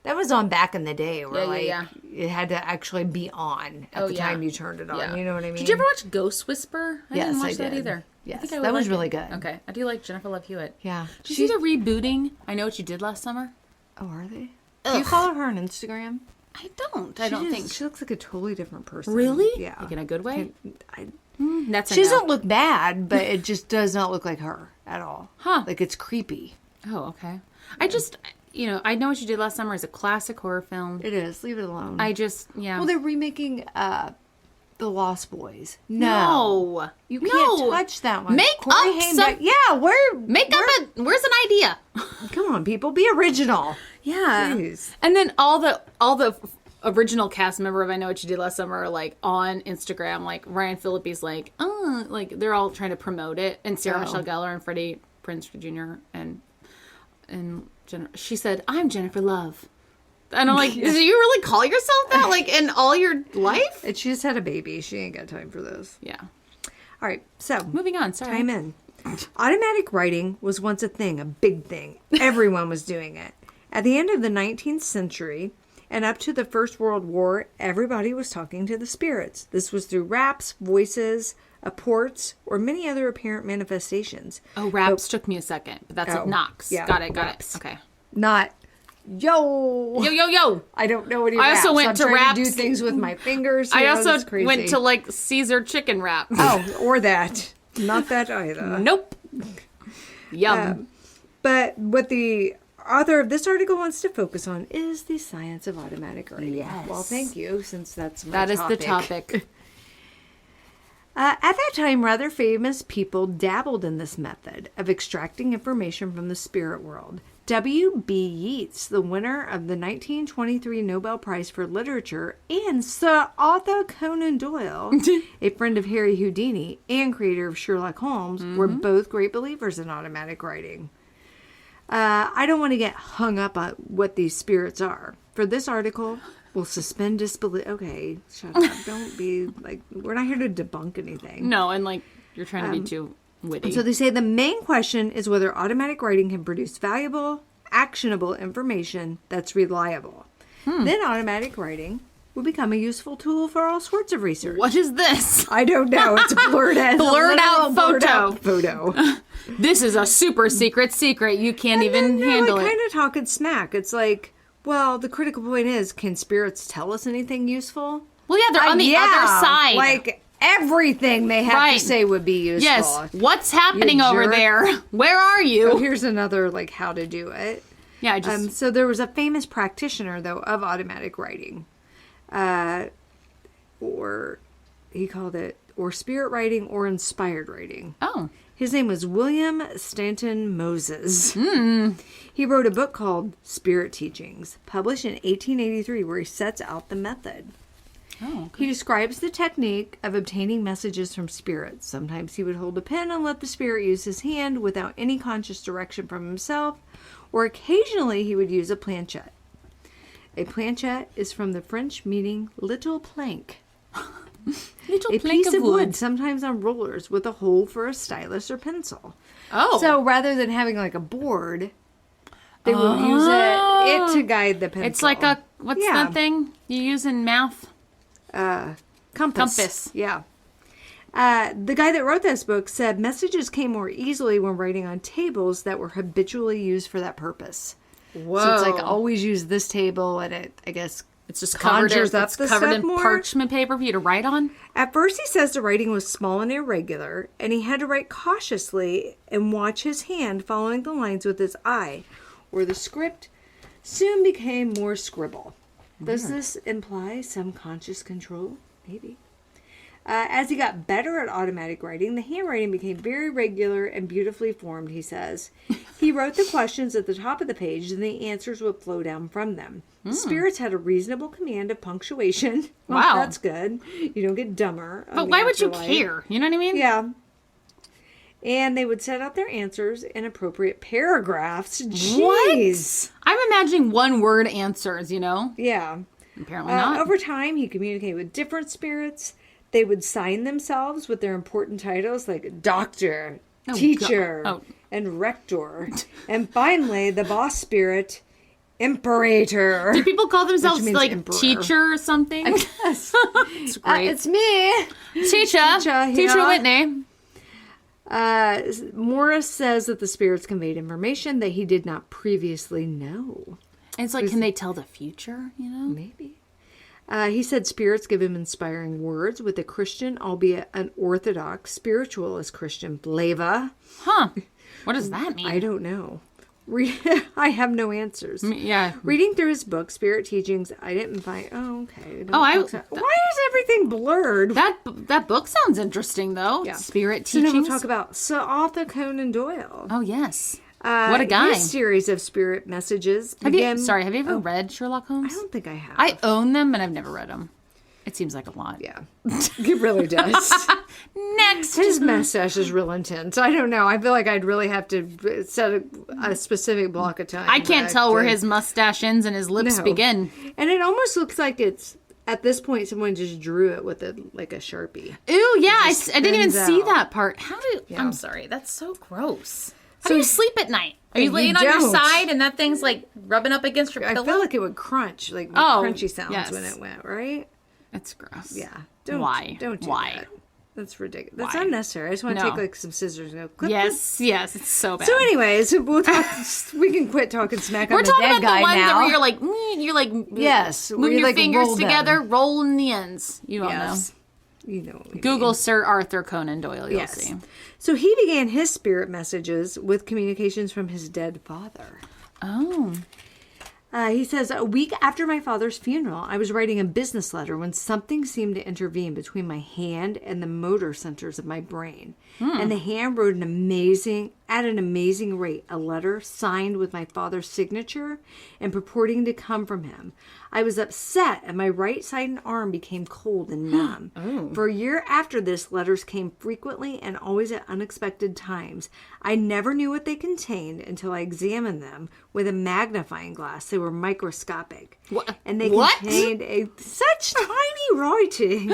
that was on back in the day where it had to actually be on at the time you turned it on. Yeah. You know what I mean? Did you ever watch Ghost Whisper? I didn't watch that did. either. Yes, I think I that was like really it. good. Okay. I do like Jennifer Love Hewitt. Yeah. Did you see the rebooting? I Know What You Did Last Summer? Oh, are they? Do you follow her on Instagram? I don't. I don't think. She looks like a totally different person. Really? Yeah. Like in a good way? She doesn't look bad, but it just does not look like her at all. Huh. Like it's creepy. Oh, okay. I just, I Know What You Did Last Summer is a classic horror film. It is. Leave it alone. Well, they're remaking The Lost Boys. No. You can't touch that one. Make Corey up Haim, some... Yeah, where's an idea? Come on, people. Be original. Yeah. Jeez. And then all the original cast member of I Know What You Did Last Summer are like on Instagram, like Ryan Phillippe's like, like they're all trying to promote it. And Sarah Michelle Gellar and Freddie Prinze Jr. and she said, "I'm Jennifer Love." And I'm like, do you really call yourself that? Like, in all your life? And she just had a baby. She ain't got time for this. Yeah. All right. So, moving on. Sorry. Time in. Automatic writing was once a thing, a big thing. Everyone was doing it. At the end of the 19th century and up to the First World War, everybody was talking to the spirits. This was through raps, voices, apports, or many other apparent manifestations. Oh, raps took me a second, but that's like knocks. Yeah, got it. Okay. Not... Yo. I don't know what he raps. I also went to raps. To do things with my fingers. I also went to like Caesar chicken wrap. Oh, or that. Not that either. Nope. Yum. But what the author of this article wants to focus on is the science of automatic writing. Yes. Well, thank you, since that's my topic. That is the topic. At that time, rather famous people dabbled in this method of extracting information from the spirit world. W.B. Yeats, the winner of the 1923 Nobel Prize for Literature, and Sir Arthur Conan Doyle, a friend of Harry Houdini and creator of Sherlock Holmes, were both great believers in automatic writing. I don't want to get hung up on what these spirits are. For this article, we'll suspend disbelief. Okay, shut up. Don't be like, we're not here to debunk anything. No, and like, you're trying to be too witty. And so they say the main question is whether automatic writing can produce valuable, actionable information that's reliable. Then automatic writing will become a useful tool for all sorts of research. What is this? I don't know. It's blurred out. Blurred out photo. This is a super secret. You can't even handle it. Kind of talking smack. It's like, well, the critical point is, can spirits tell us anything useful? Well, yeah, they're on the other side. Like, everything they have to say would be useful. Yes. What's happening over there? Where are you? So here's another, like, how to do it. Yeah, so there was a famous practitioner, though, of automatic writing. Or he called it, or spirit writing or inspired writing. Oh. His name was William Stanton Moses. He wrote a book called Spirit Teachings, published in 1883, where he sets out the method. Oh, okay. He describes the technique of obtaining messages from spirits. Sometimes he would hold a pen and let the spirit use his hand without any conscious direction from himself, or occasionally he would use a planchette. A planchette is from the French meaning little plank. Little a plank piece of wood, sometimes on rollers, with a hole for a stylus or pencil. Oh. So rather than having like a board, they would use it to guide the pencil. It's like what's that thing you use in math? Compass. Yeah. The guy that wrote this book said messages came more easily when writing on tables that were habitually used for that purpose. Whoa. So it's like always use this table, and it, I guess, it's just conjures up it's the covered stuff in more. Parchment paper for you to write on. At first, he says the writing was small and irregular, and he had to write cautiously and watch his hand following the lines with his eye, or the script soon became more scribble. Does this imply some conscious control? Maybe. As he got better at automatic writing, the handwriting became very regular and beautifully formed, he says. He wrote the questions at the top of the page, and the answers would flow down from them. Spirits had a reasonable command of punctuation. Well, wow. That's good. You don't get dumber. But why would you care? You know what I mean? Yeah. And they would set out their answers in appropriate paragraphs. Jeez. What? I'm imagining one-word answers, Yeah. Apparently not. Over time, he communicated with different spirits. They would sign themselves with their important titles like doctor, teacher, and rector. And finally, the boss spirit, imperator. Do people call themselves like emperor. Teacher or something? Yes. It's great. It's me. Teacher Whitney. Morris says that the spirits conveyed information that he did not previously know. It's like, can they tell the future, Maybe. He said spirits give him inspiring words with a Christian, albeit an orthodox, spiritualist Christian flavor. Huh. What does that mean? I don't know. I have no answers. Yeah. Reading through his book, Spirit Teachings, I didn't find... Oh, okay. Why is everything blurred? That book sounds interesting, though. Yeah. Spirit Teachings. So now we'll talk about Sir Arthur Conan Doyle. Oh, yes. What a guy. His series of spirit messages. Have you ever read Sherlock Holmes? I don't think I have. I own them, and I've never read them. It seems like a lot. Yeah. It really does. Next. His mustache is real intense. I don't know. I feel like I'd really have to set a specific block of time. I can't tell where his mustache ends and his lips begin. And it almost looks like it's, at this point, someone just drew it with a Sharpie. Ooh, yeah. I didn't even see that part. I'm sorry. That's so gross. How do you sleep at night? Are you laying on your side and that thing's like rubbing up against your pillow? I feel like it would crunch, like crunchy sounds when it went, right? That's gross. Yeah. Why? Don't do that. That's ridiculous. That's Why? unnecessary. I just want to take like some scissors and go clip. Yes, it's so bad. So anyways, we'll talk. We can quit talking smack on the dead guy now. We're talking about the ones where you're like, yes, moving your fingers together, rolling the ends. You all know. You know. Google Sir Arthur Conan Doyle. You'll see. So he began his spirit messages with communications from his dead father. Oh. He says, a week after my father's funeral, I was writing a business letter when something seemed to intervene between my hand and the motor centers of my brain. And the hand wrote at an amazing rate, a letter signed with my father's signature and purporting to come from him. I was upset and my right side and arm became cold and numb. For a year after this, letters came frequently and always at unexpected times. I never knew what they contained until I examined them with a magnifying glass. They were microscopic. What? And they contained such tiny writing.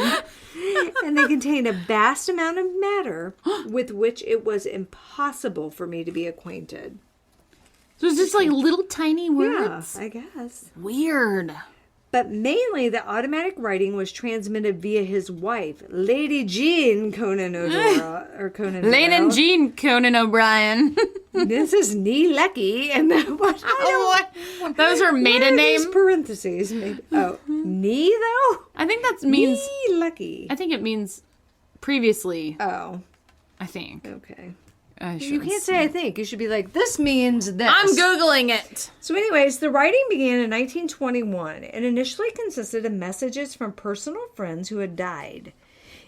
And they contained a vast amount of matter with which it was impossible for me to be acquainted. So it's just like little tiny words? Yeah, I guess. Weird. But mainly the automatic writing was transmitted via his wife, Lady Jean Conan O'Doyle. Lady Jean Conan O'Brien. This is Nee Lucky. And what? That was her maiden name? These parentheses. Maybe. Oh, Nee though? I think that means... Nee Lucky. I think it means previously. Oh. I think. Okay. You can't say I think. You should be like, this means this. I'm Googling it. So anyways, the writing began in 1921 and initially consisted of messages from personal friends who had died.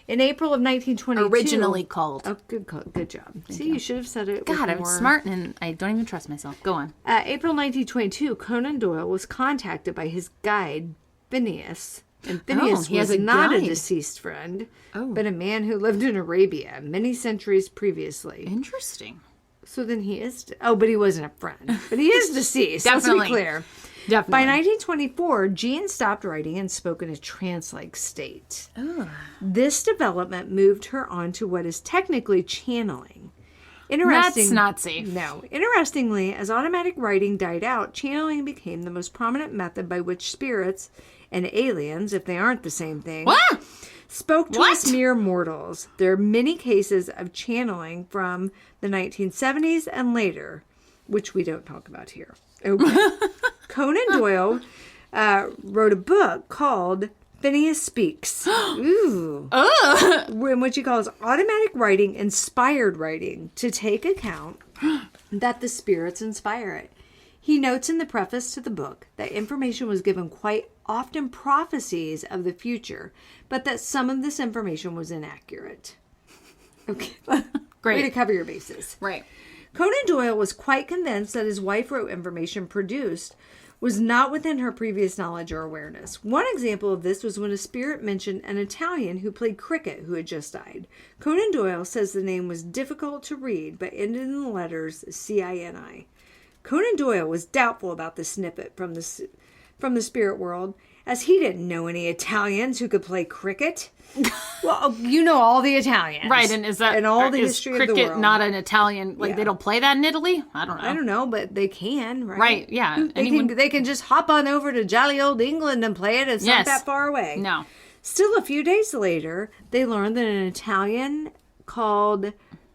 In April of 1922... Originally called. Oh, good job. See, you should have said it God, I'm smart and I don't even trust myself. Go on. April 1922, Conan Doyle was contacted by his guide, Phineas. And Phineas was not a deceased friend, but a man who lived in Arabia many centuries previously. Interesting. So then he is... but he wasn't a friend. But he is deceased. Definitely. Let's be clear. Definitely. By 1924, Jean stopped writing and spoke in a trance-like state. This development moved her on to what is technically channeling. That's not safe. No. Interestingly, as automatic writing died out, channeling became the most prominent method by which spirits... and aliens, if they aren't the same thing, spoke to us mere mortals. There are many cases of channeling from the 1970s and later, which we don't talk about here. Okay. Conan Doyle wrote a book called Phineas Speaks. Ooh. In which he calls automatic writing inspired writing to take account that the spirits inspire it. He notes in the preface to the book that information was given quite often prophecies of the future, but that some of this information was inaccurate. Okay. Great. Way to cover your bases. Right. Conan Doyle was quite convinced that his wife wrote information produced was not within her previous knowledge or awareness. One example of this was when a spirit mentioned an Italian who played cricket who had just died. Conan Doyle says the name was difficult to read, but ended in the letters C-I-N-I. Conan Doyle was doubtful about the snippet from the spirit world, as he didn't know any Italians who could play cricket. Well, you know all the Italians. Right, and is that... And all the history of the world. Cricket not an Italian... Like, they don't play that in Italy? I don't know. I don't know, but they can, right? Right, yeah. They can just hop on over to jolly old England and play it. It's not that far away. No. Still, a few days later, they learned that an Italian called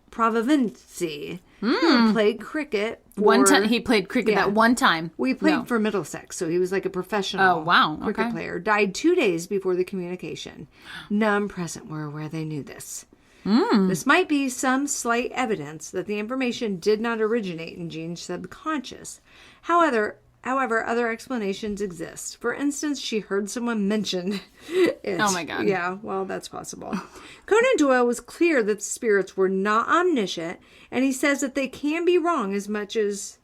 Providenzi who played cricket he played cricket that one time. We played for Middlesex, so he was like a professional cricket player. Died 2 days before the communication. None present were aware they knew this. This might be some slight evidence that the information did not originate in Jean's subconscious. However, other explanations exist. For instance, she heard someone mention it. Oh my God. Yeah, well, that's possible. Conan Doyle was clear that the spirits were not omniscient, and he says that they can be wrong as much as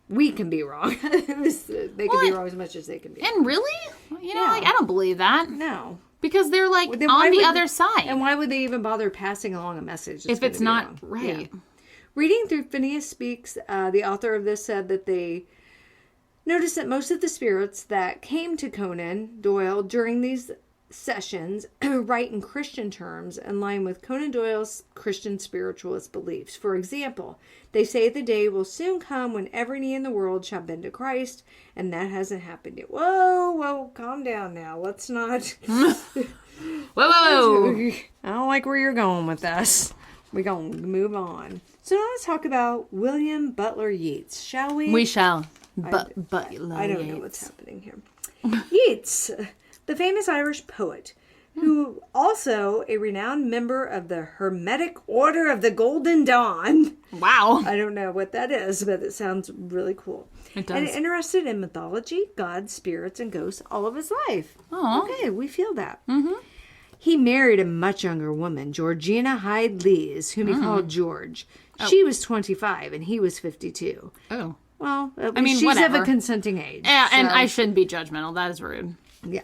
we can be wrong. They can be wrong as much as they can be. And really? I don't believe that. No. Because they're on the other side. And why would they even bother passing along a message if it's not right? Yeah. Reading through Phineas Speaks, the author of this said that they noticed that most of the spirits that came to Conan Doyle during these sessions write in Christian terms in line with Conan Doyle's Christian spiritualist beliefs. For example, they say the day will soon come when every knee in the world shall bend to Christ, and that hasn't happened yet. Whoa, calm down now. Let's not... Whoa. I don't like where you're going with this. We're going to move on. So now let's talk about William Butler Yeats, shall we? We shall. I don't know what's happening here. Yeats, the famous Irish poet, who also a renowned member of the Hermetic Order of the Golden Dawn. Wow. I don't know what that is, but it sounds really cool. It does. And interested in mythology, gods, spirits, and ghosts all of his life. Oh. Okay, we feel that. Mm-hmm. He married a much younger woman, Georgina Hyde Lees, whom he called George. Oh. She was 25 and he was 52. Oh. Well, she's whatever. of a consenting age. Yeah, so. And I shouldn't be judgmental. That is rude. Yeah.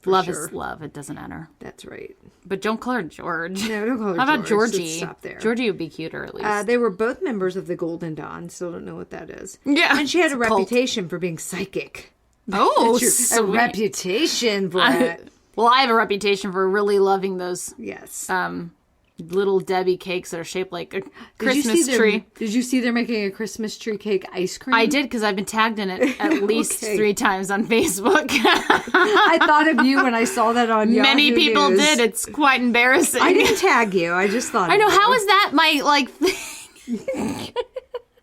Love is love. It doesn't matter. That's right. But don't call her George. No, don't call her George. How about Georgie? Let's stop there. Georgie would be cuter, at least. They were both members of the Golden Dawn. Still don't know what that is. Yeah. And she had a reputation for being psychic. Oh, a reputation for it. Well, I have a reputation for really loving those. Yes. Little Debbie cakes that are shaped like a Christmas tree. Did you see they're making a Christmas tree cake ice cream? I did, because I've been tagged in it at least 3 times on Facebook. I thought of you when I saw that on Yahoo Many people News. did. It's quite embarrassing. I didn't tag you. I just thought I know. of you. How is that my, thing?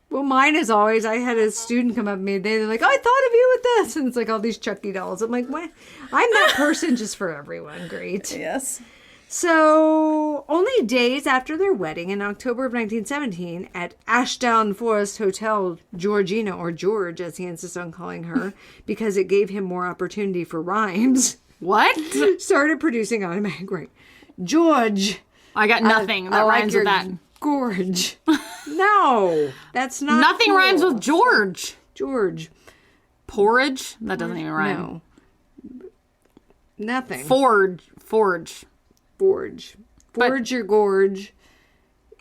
Well, mine is always, I had a student come up to me, they're like, oh, I thought of you with this. And it's like all these Chucky dolls. I'm like, what? I'm that person just for everyone. Great. Yes. So, only days after their wedding in October of 1917 at Ashdown Forest Hotel, Georgina, or George, as he insists on calling her, because it gave him more opportunity for rhymes. What? Started producing automatic writing. George. I got nothing that rhymes with that. Gorge. No, that's not Nothing cool. rhymes with George. George. Porridge? That doesn't even rhyme. No. Nothing. Forge. Forge or gorge.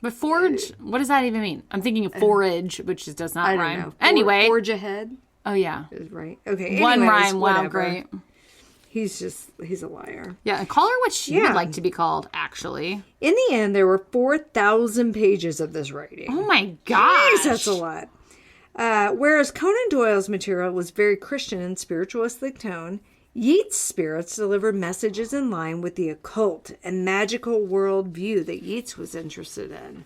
But forge, what does that even mean? I'm thinking of forage, which does not I don't rhyme. know. Anyway. Forge ahead. Oh, yeah. Is right. Okay. One anyways, rhyme. Wow, whatever. great. He's a liar. Yeah, and call her what she would like to be called, actually. In the end, there were 4,000 pages of this writing. Oh my gosh. Jeez, that's a lot. Whereas Conan Doyle's material was very Christian and spiritualistic tone, Yeats' spirits delivered messages in line with the occult and magical worldview that Yeats was interested in.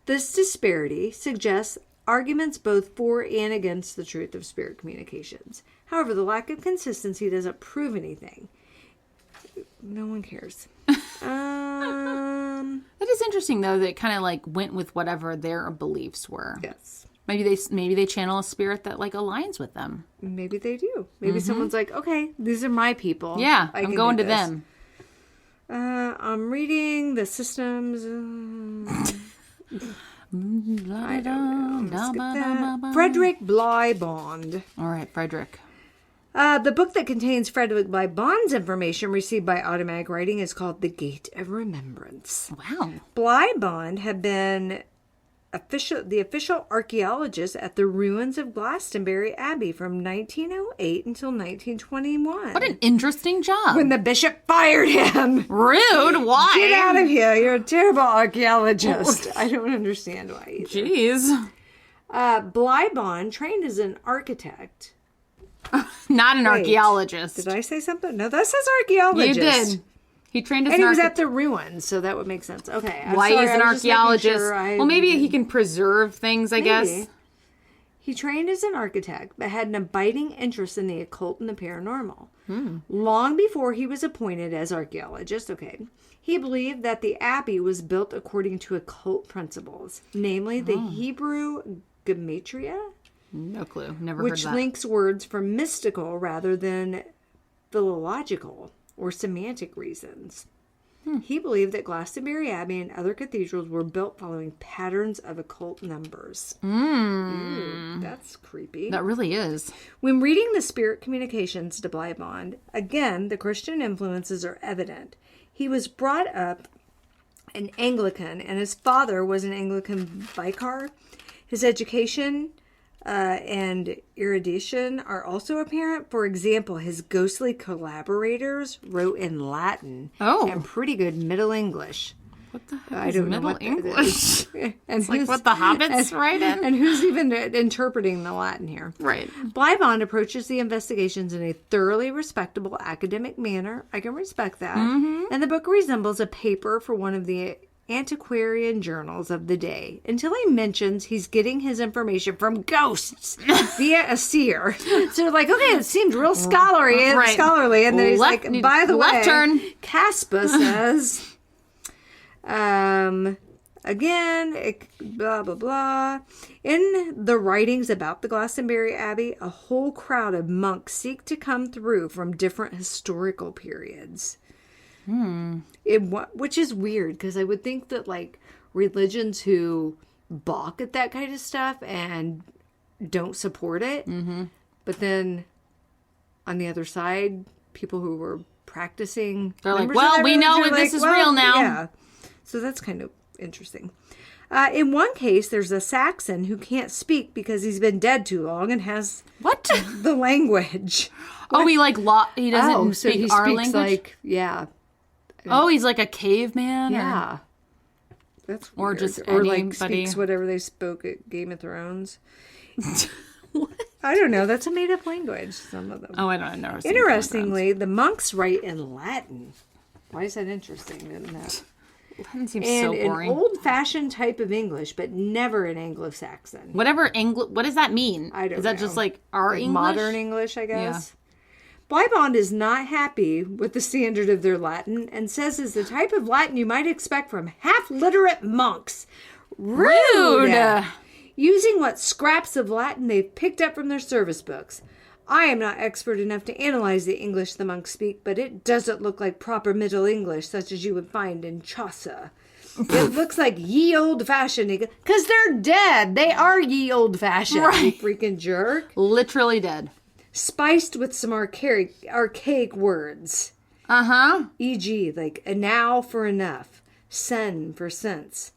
This disparity suggests arguments both for and against the truth of spirit communications. However, the lack of consistency doesn't prove anything. No one cares. That is interesting, though, that it kind of went with whatever their beliefs were. Yes. Maybe they channel a spirit that aligns with them. Maybe they do. Maybe someone's like, okay, these are my people. Yeah, I'm going to them. I'm reading the systems. I don't know. Skip that. Frederick Bligh Bond. All right, Frederick. The book that contains Frederick Bligh Bond's information received by automatic writing is called The Gate of Remembrance. Wow. Bligh Bond had been the official archaeologist at the ruins of Glastonbury Abbey from 1908 until 1921. What an interesting job. When the bishop fired him. Rude. Why? Get out of here. You're a terrible archaeologist. I don't understand why either. Jeez. Bligh Bond trained as an architect. Not an archaeologist. Did I say something? No, that says archaeologist. You did. He trained as and an he was at the ruins, so that would make sense. Okay. Why he's an archaeologist? Well, maybe he can preserve things, I guess. He trained as an architect, but had an abiding interest in the occult and the paranormal. Long before he was appointed as archaeologist, he believed that the abbey was built according to occult principles, namely the Hebrew gematria. No clue. Never heard which that. links words for mystical rather than philological or semantic reasons. He believed that Glastonbury Abbey and other cathedrals were built following patterns of occult numbers. Ooh, that's creepy. That really is. When reading the Spirit Communications to Bleibond, again, the Christian influences are evident. He was brought up an Anglican, and his father was an Anglican vicar. His education and erudition are also apparent. For example, his ghostly collaborators wrote in Latin and pretty good Middle English. What the heck is Middle English? And it's like what the hobbits write in? And who's even interpreting the Latin here? Right. Bleibond approaches the investigations in a thoroughly respectable academic manner. I can respect that. And the book resembles a paper for one of the antiquarian journals of the day until he mentions he's getting his information from ghosts via a seer. So they're like, okay, it seemed real scholarly. And then he's like, by the way, turn. Caspa says, again, blah, blah, blah. In the writings about the Glastonbury Abbey, a whole crowd of monks seek to come through from different historical periods. Which is weird, because I would think that, like, religions who balk at that kind of stuff and don't support it, but then on the other side, people who were practicing, they're like, well, we know this is real now. Yeah. So that's kind of interesting. In one case, there's a Saxon who can't speak because he's been dead too long and has the language. He doesn't speak our language? Like, yeah. Oh, he's like a caveman? Yeah. That's weird. Or just or anybody. Like speaks whatever they spoke at Game of Thrones. What? I don't know. That's a made-up language, some of them. Oh, I don't know. Interestingly, the monks write in Latin. Why is that interesting? Isn't that? Latin seems so boring. An old-fashioned type of English, but never an Anglo-Saxon. What does that mean? I don't know. Is that just like our English? Modern English, I guess. Bleibond is not happy with the standard of their Latin and says it's the type of Latin you might expect from half-literate monks. Rude! Using what scraps of Latin they've picked up from their service books. I am not expert enough to analyze the English the monks speak, but it doesn't look like proper Middle English such as you would find in Chaucer. It looks like ye old-fashioned English. Because they're dead. They are ye old-fashioned, you freaking jerk. Literally dead. Spiced with some archaic words. E.g., like a now for enough, sen for sense,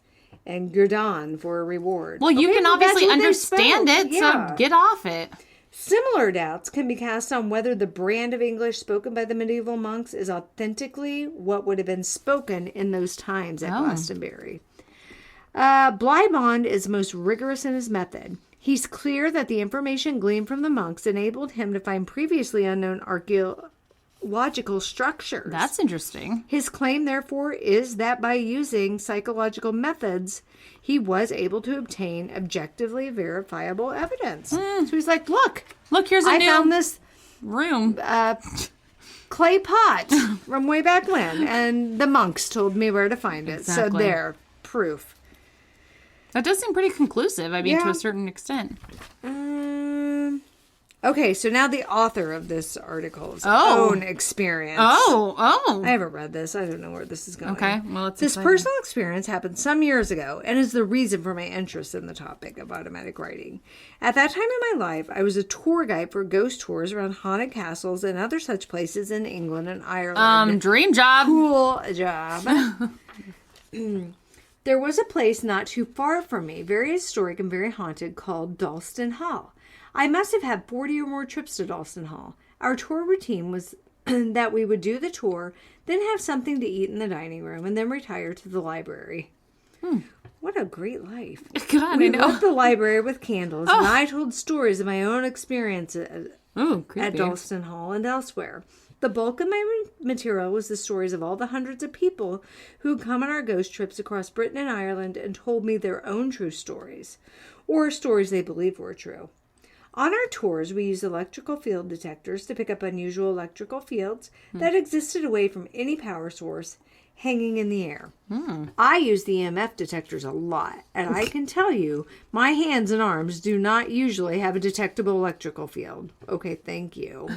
and guerdon for a reward. Well, you can obviously understand it, so get off it. Similar doubts can be cast on whether the brand of English spoken by the medieval monks is authentically what would have been spoken in those times at Glastonbury. Bleibond is most rigorous in his method. He's clear that the information gleaned from the monks enabled him to find previously unknown archaeological structures. That's interesting. His claim, therefore, is that by using psychological methods, he was able to obtain objectively verifiable evidence. So he's like, look, here's I found this room. Clay pot from way back when, and the monks told me where to find it. So there, proof. That does seem pretty conclusive, I mean, to a certain extent. Okay, so now the author of this article's own experience. I haven't read this. I don't know where this is going. Okay, well, this personal experience happened some years ago and is the reason for my interest in the topic of automatic writing. At that time in my life, I was a tour guide for ghost tours around haunted castles and other such places in England and Ireland. Dream job. Cool job. There was a place not too far from me, very historic and very haunted, called Dalston Hall. I must have had 40 or more trips to Dalston Hall. Our tour routine was that we would do the tour, then have something to eat in the dining room, and then retire to the library. What a great life. God, we left the library with candles, and I told stories of my own experiences at Dalston Hall and elsewhere. The bulk of my material was the stories of all the hundreds of people who come on our ghost trips across Britain and Ireland and told me their own true stories, or stories they believed were true. On our tours, we used electrical field detectors to pick up unusual electrical fields that existed away from any power source hanging in the air. I use the EMF detectors a lot, and I can tell you, my hands and arms do not usually have a detectable electrical field. Okay, thank you.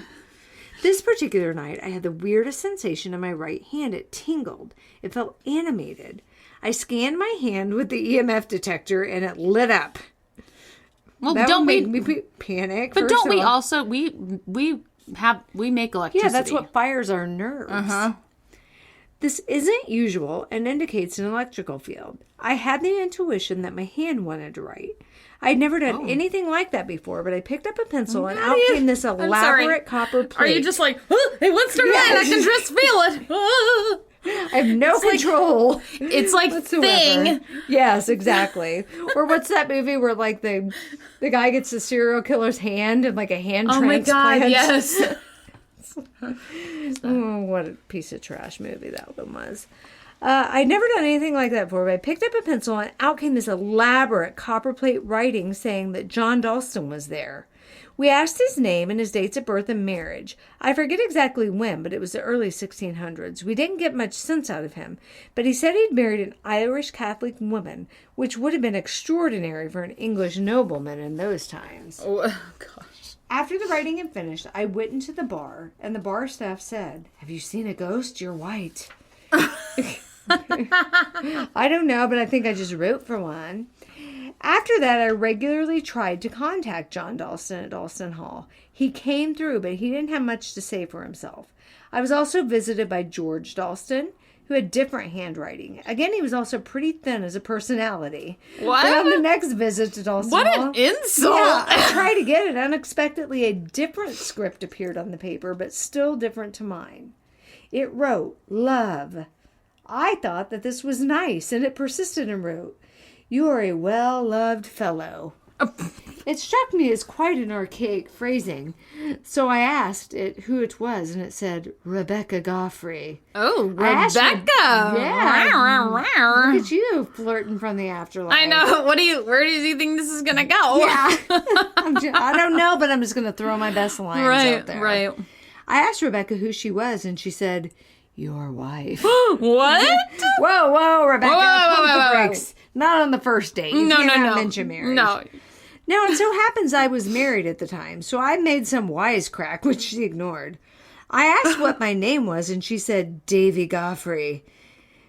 This particular night, I had the weirdest sensation in my right hand. It tingled. It felt animated. I scanned my hand with the EMF detector, and it lit up. Well, that don't would make me panic. But don't we also we make electricity? Yeah, that's what fires our nerves. This isn't usual and indicates an electrical field. I had the intuition that my hand wanted to write. I'd never done anything like that before, but I picked up a pencil and out came this elaborate copper plate. Are you just like, it wants to write? I can just feel it. I have no control. It's like whatsoever. Thing. Yes, exactly. Or what's that movie where like the guy gets the serial killer's hand and like a hand transplant? Oh my God, yes. Oh, what a piece of trash movie that one was. I'd never done anything like that before, but I picked up a pencil and out came this elaborate copperplate writing saying that John Dalston was there. We asked his name and his dates of birth and marriage. I forget exactly when, but it was the early 1600s. We didn't get much sense out of him, but he said he'd married an Irish Catholic woman, which would have been extraordinary for an English nobleman in those times. Oh, gosh. After the writing had finished, I went into the bar, and the bar staff said, "Have you seen a ghost? You're white." I don't know, but I think I just wrote for one. After that, I regularly tried to contact John Dalston at Dalston Hall. He came through, but he didn't have much to say for himself. I was also visited by George Dalston, who had different handwriting. Again, he was also pretty thin as a personality. What? But on the next visit to Dalston Hall... What an insult! Yeah, I tried to get it. Unexpectedly, a different script appeared on the paper, but still different to mine. It wrote, "Love." I thought that this was nice, and it persisted and wrote, "You are a well-loved fellow." It struck me as quite an archaic phrasing, so I asked it who it was, and it said, "Rebecca Goffrey." Oh, Rebecca! Yeah. Look at you flirting from the afterlife. I know. Where do you think this is going to go? Yeah. I don't know, but I'm just going to throw my best lines out there. Right. I asked Rebecca who she was, and she said, "Your wife." What? Whoa, Rebecca. Pump the whoa. brakes. Not on the first date. You cannot mention marriage. No. Now, it so happens I was married at the time, so I made some wisecrack, which she ignored. I asked what my name was, and she said, "Davy Goffrey."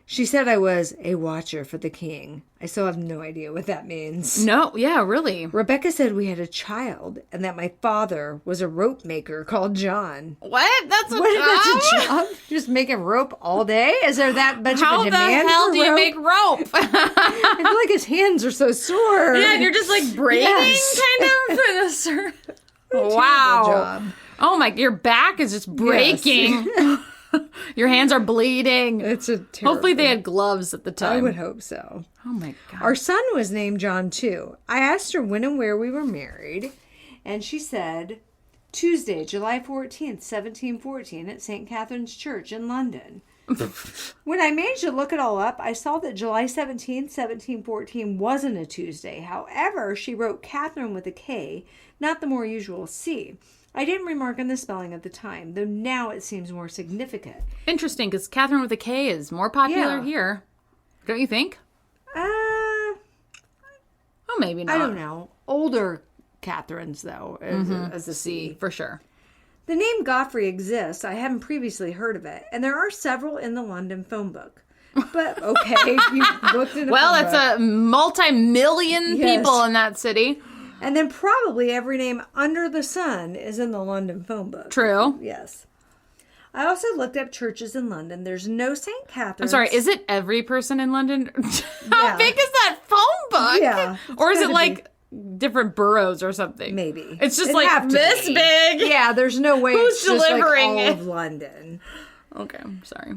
She said I was a watcher for the king. I still have no idea what that means. No, yeah, really. Rebecca said we had a child, and that my father was a rope maker called John. What? That's a job? Just making rope all day? Is there that much of a demand for rope? How the hell do you make rope? I feel like his hands are so sore. Yeah, and you're just like braiding Yes. kind of. Wow. Job. Oh my, your back is just breaking. Yes. Your hands are bleeding. It's a terrible. Hopefully they had gloves at the time. I would hope so. Oh my God. Our son was named John too. I asked her when and where we were married, and she said Tuesday, July 14th, 1714 at St. Catherine's Church in London. When I managed to look it all up, I saw that July 17th, 1714 wasn't a Tuesday. However, she wrote Catherine with a K, not the more usual C. I didn't remark on the spelling at the time, though now it seems more significant. Interesting, because Catherine with a K is more popular here. Don't you think? Oh, maybe not. I don't know. Older Catherines, though, as a C. For sure. The name Goffrey exists. I haven't previously heard of it. And there are several in the London phone book. But, okay, you looked in the Well, phone it's book. a multi-million people in that city. And then probably every name under the sun is in the London phone book. True. Yes. I also looked up churches in London. There's no St. Catherine's. I'm sorry, is it every person in London? How big is that phone book? Yeah. Or is it like different boroughs or something? Maybe. It's just It'd like have to this be. big. Yeah, there's no way Who's it's just delivering like all it? of London. Okay, sorry.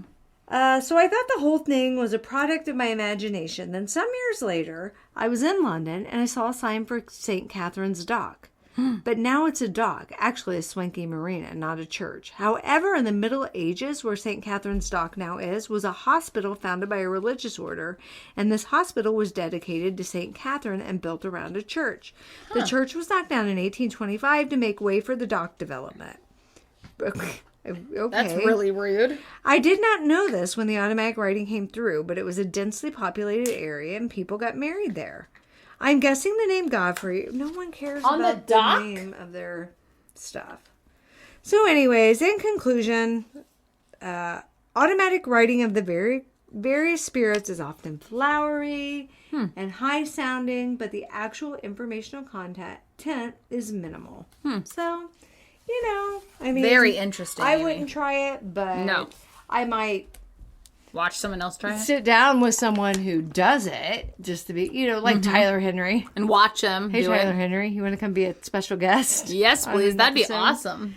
So I thought the whole thing was a product of my imagination. Then some years later, I was in London and I saw a sign for St. Catherine's Dock. But now it's a dock, actually a swanky marina, not a church. However, in the Middle Ages, where St. Catherine's Dock now is, was a hospital founded by a religious order, and this hospital was dedicated to St. Catherine and built around a church. The church was knocked down in 1825 to make way for the dock development. Okay. That's really rude. I did not know this when the automatic writing came through, but it was a densely populated area and people got married there. I'm guessing the name Godfrey. No one cares about the name of their stuff. So anyways, in conclusion, automatic writing of the various spirits is often flowery and high-sounding, but the actual informational content is minimal. So, I mean... Very interesting. I wouldn't try it, but no. I might... Watch someone else try it? Sit down with someone who does it, just to be, like Tyler Henry. And watch him Hey, Tyler Henry, you want to come be a special guest? Yes, please. That'd be awesome.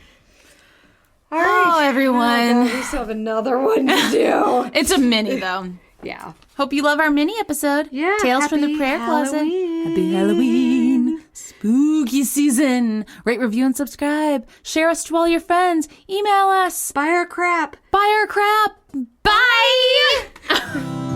All right. Everyone. We still have another one to do. It's a mini, though. Yeah. Hope you love our mini episode. Yeah. Tales from the Prayer Closet. Happy Halloween. Spooky season. Rate, review, and subscribe. Share us to all your friends. Email us. Buy our crap. Buy our crap. Bye.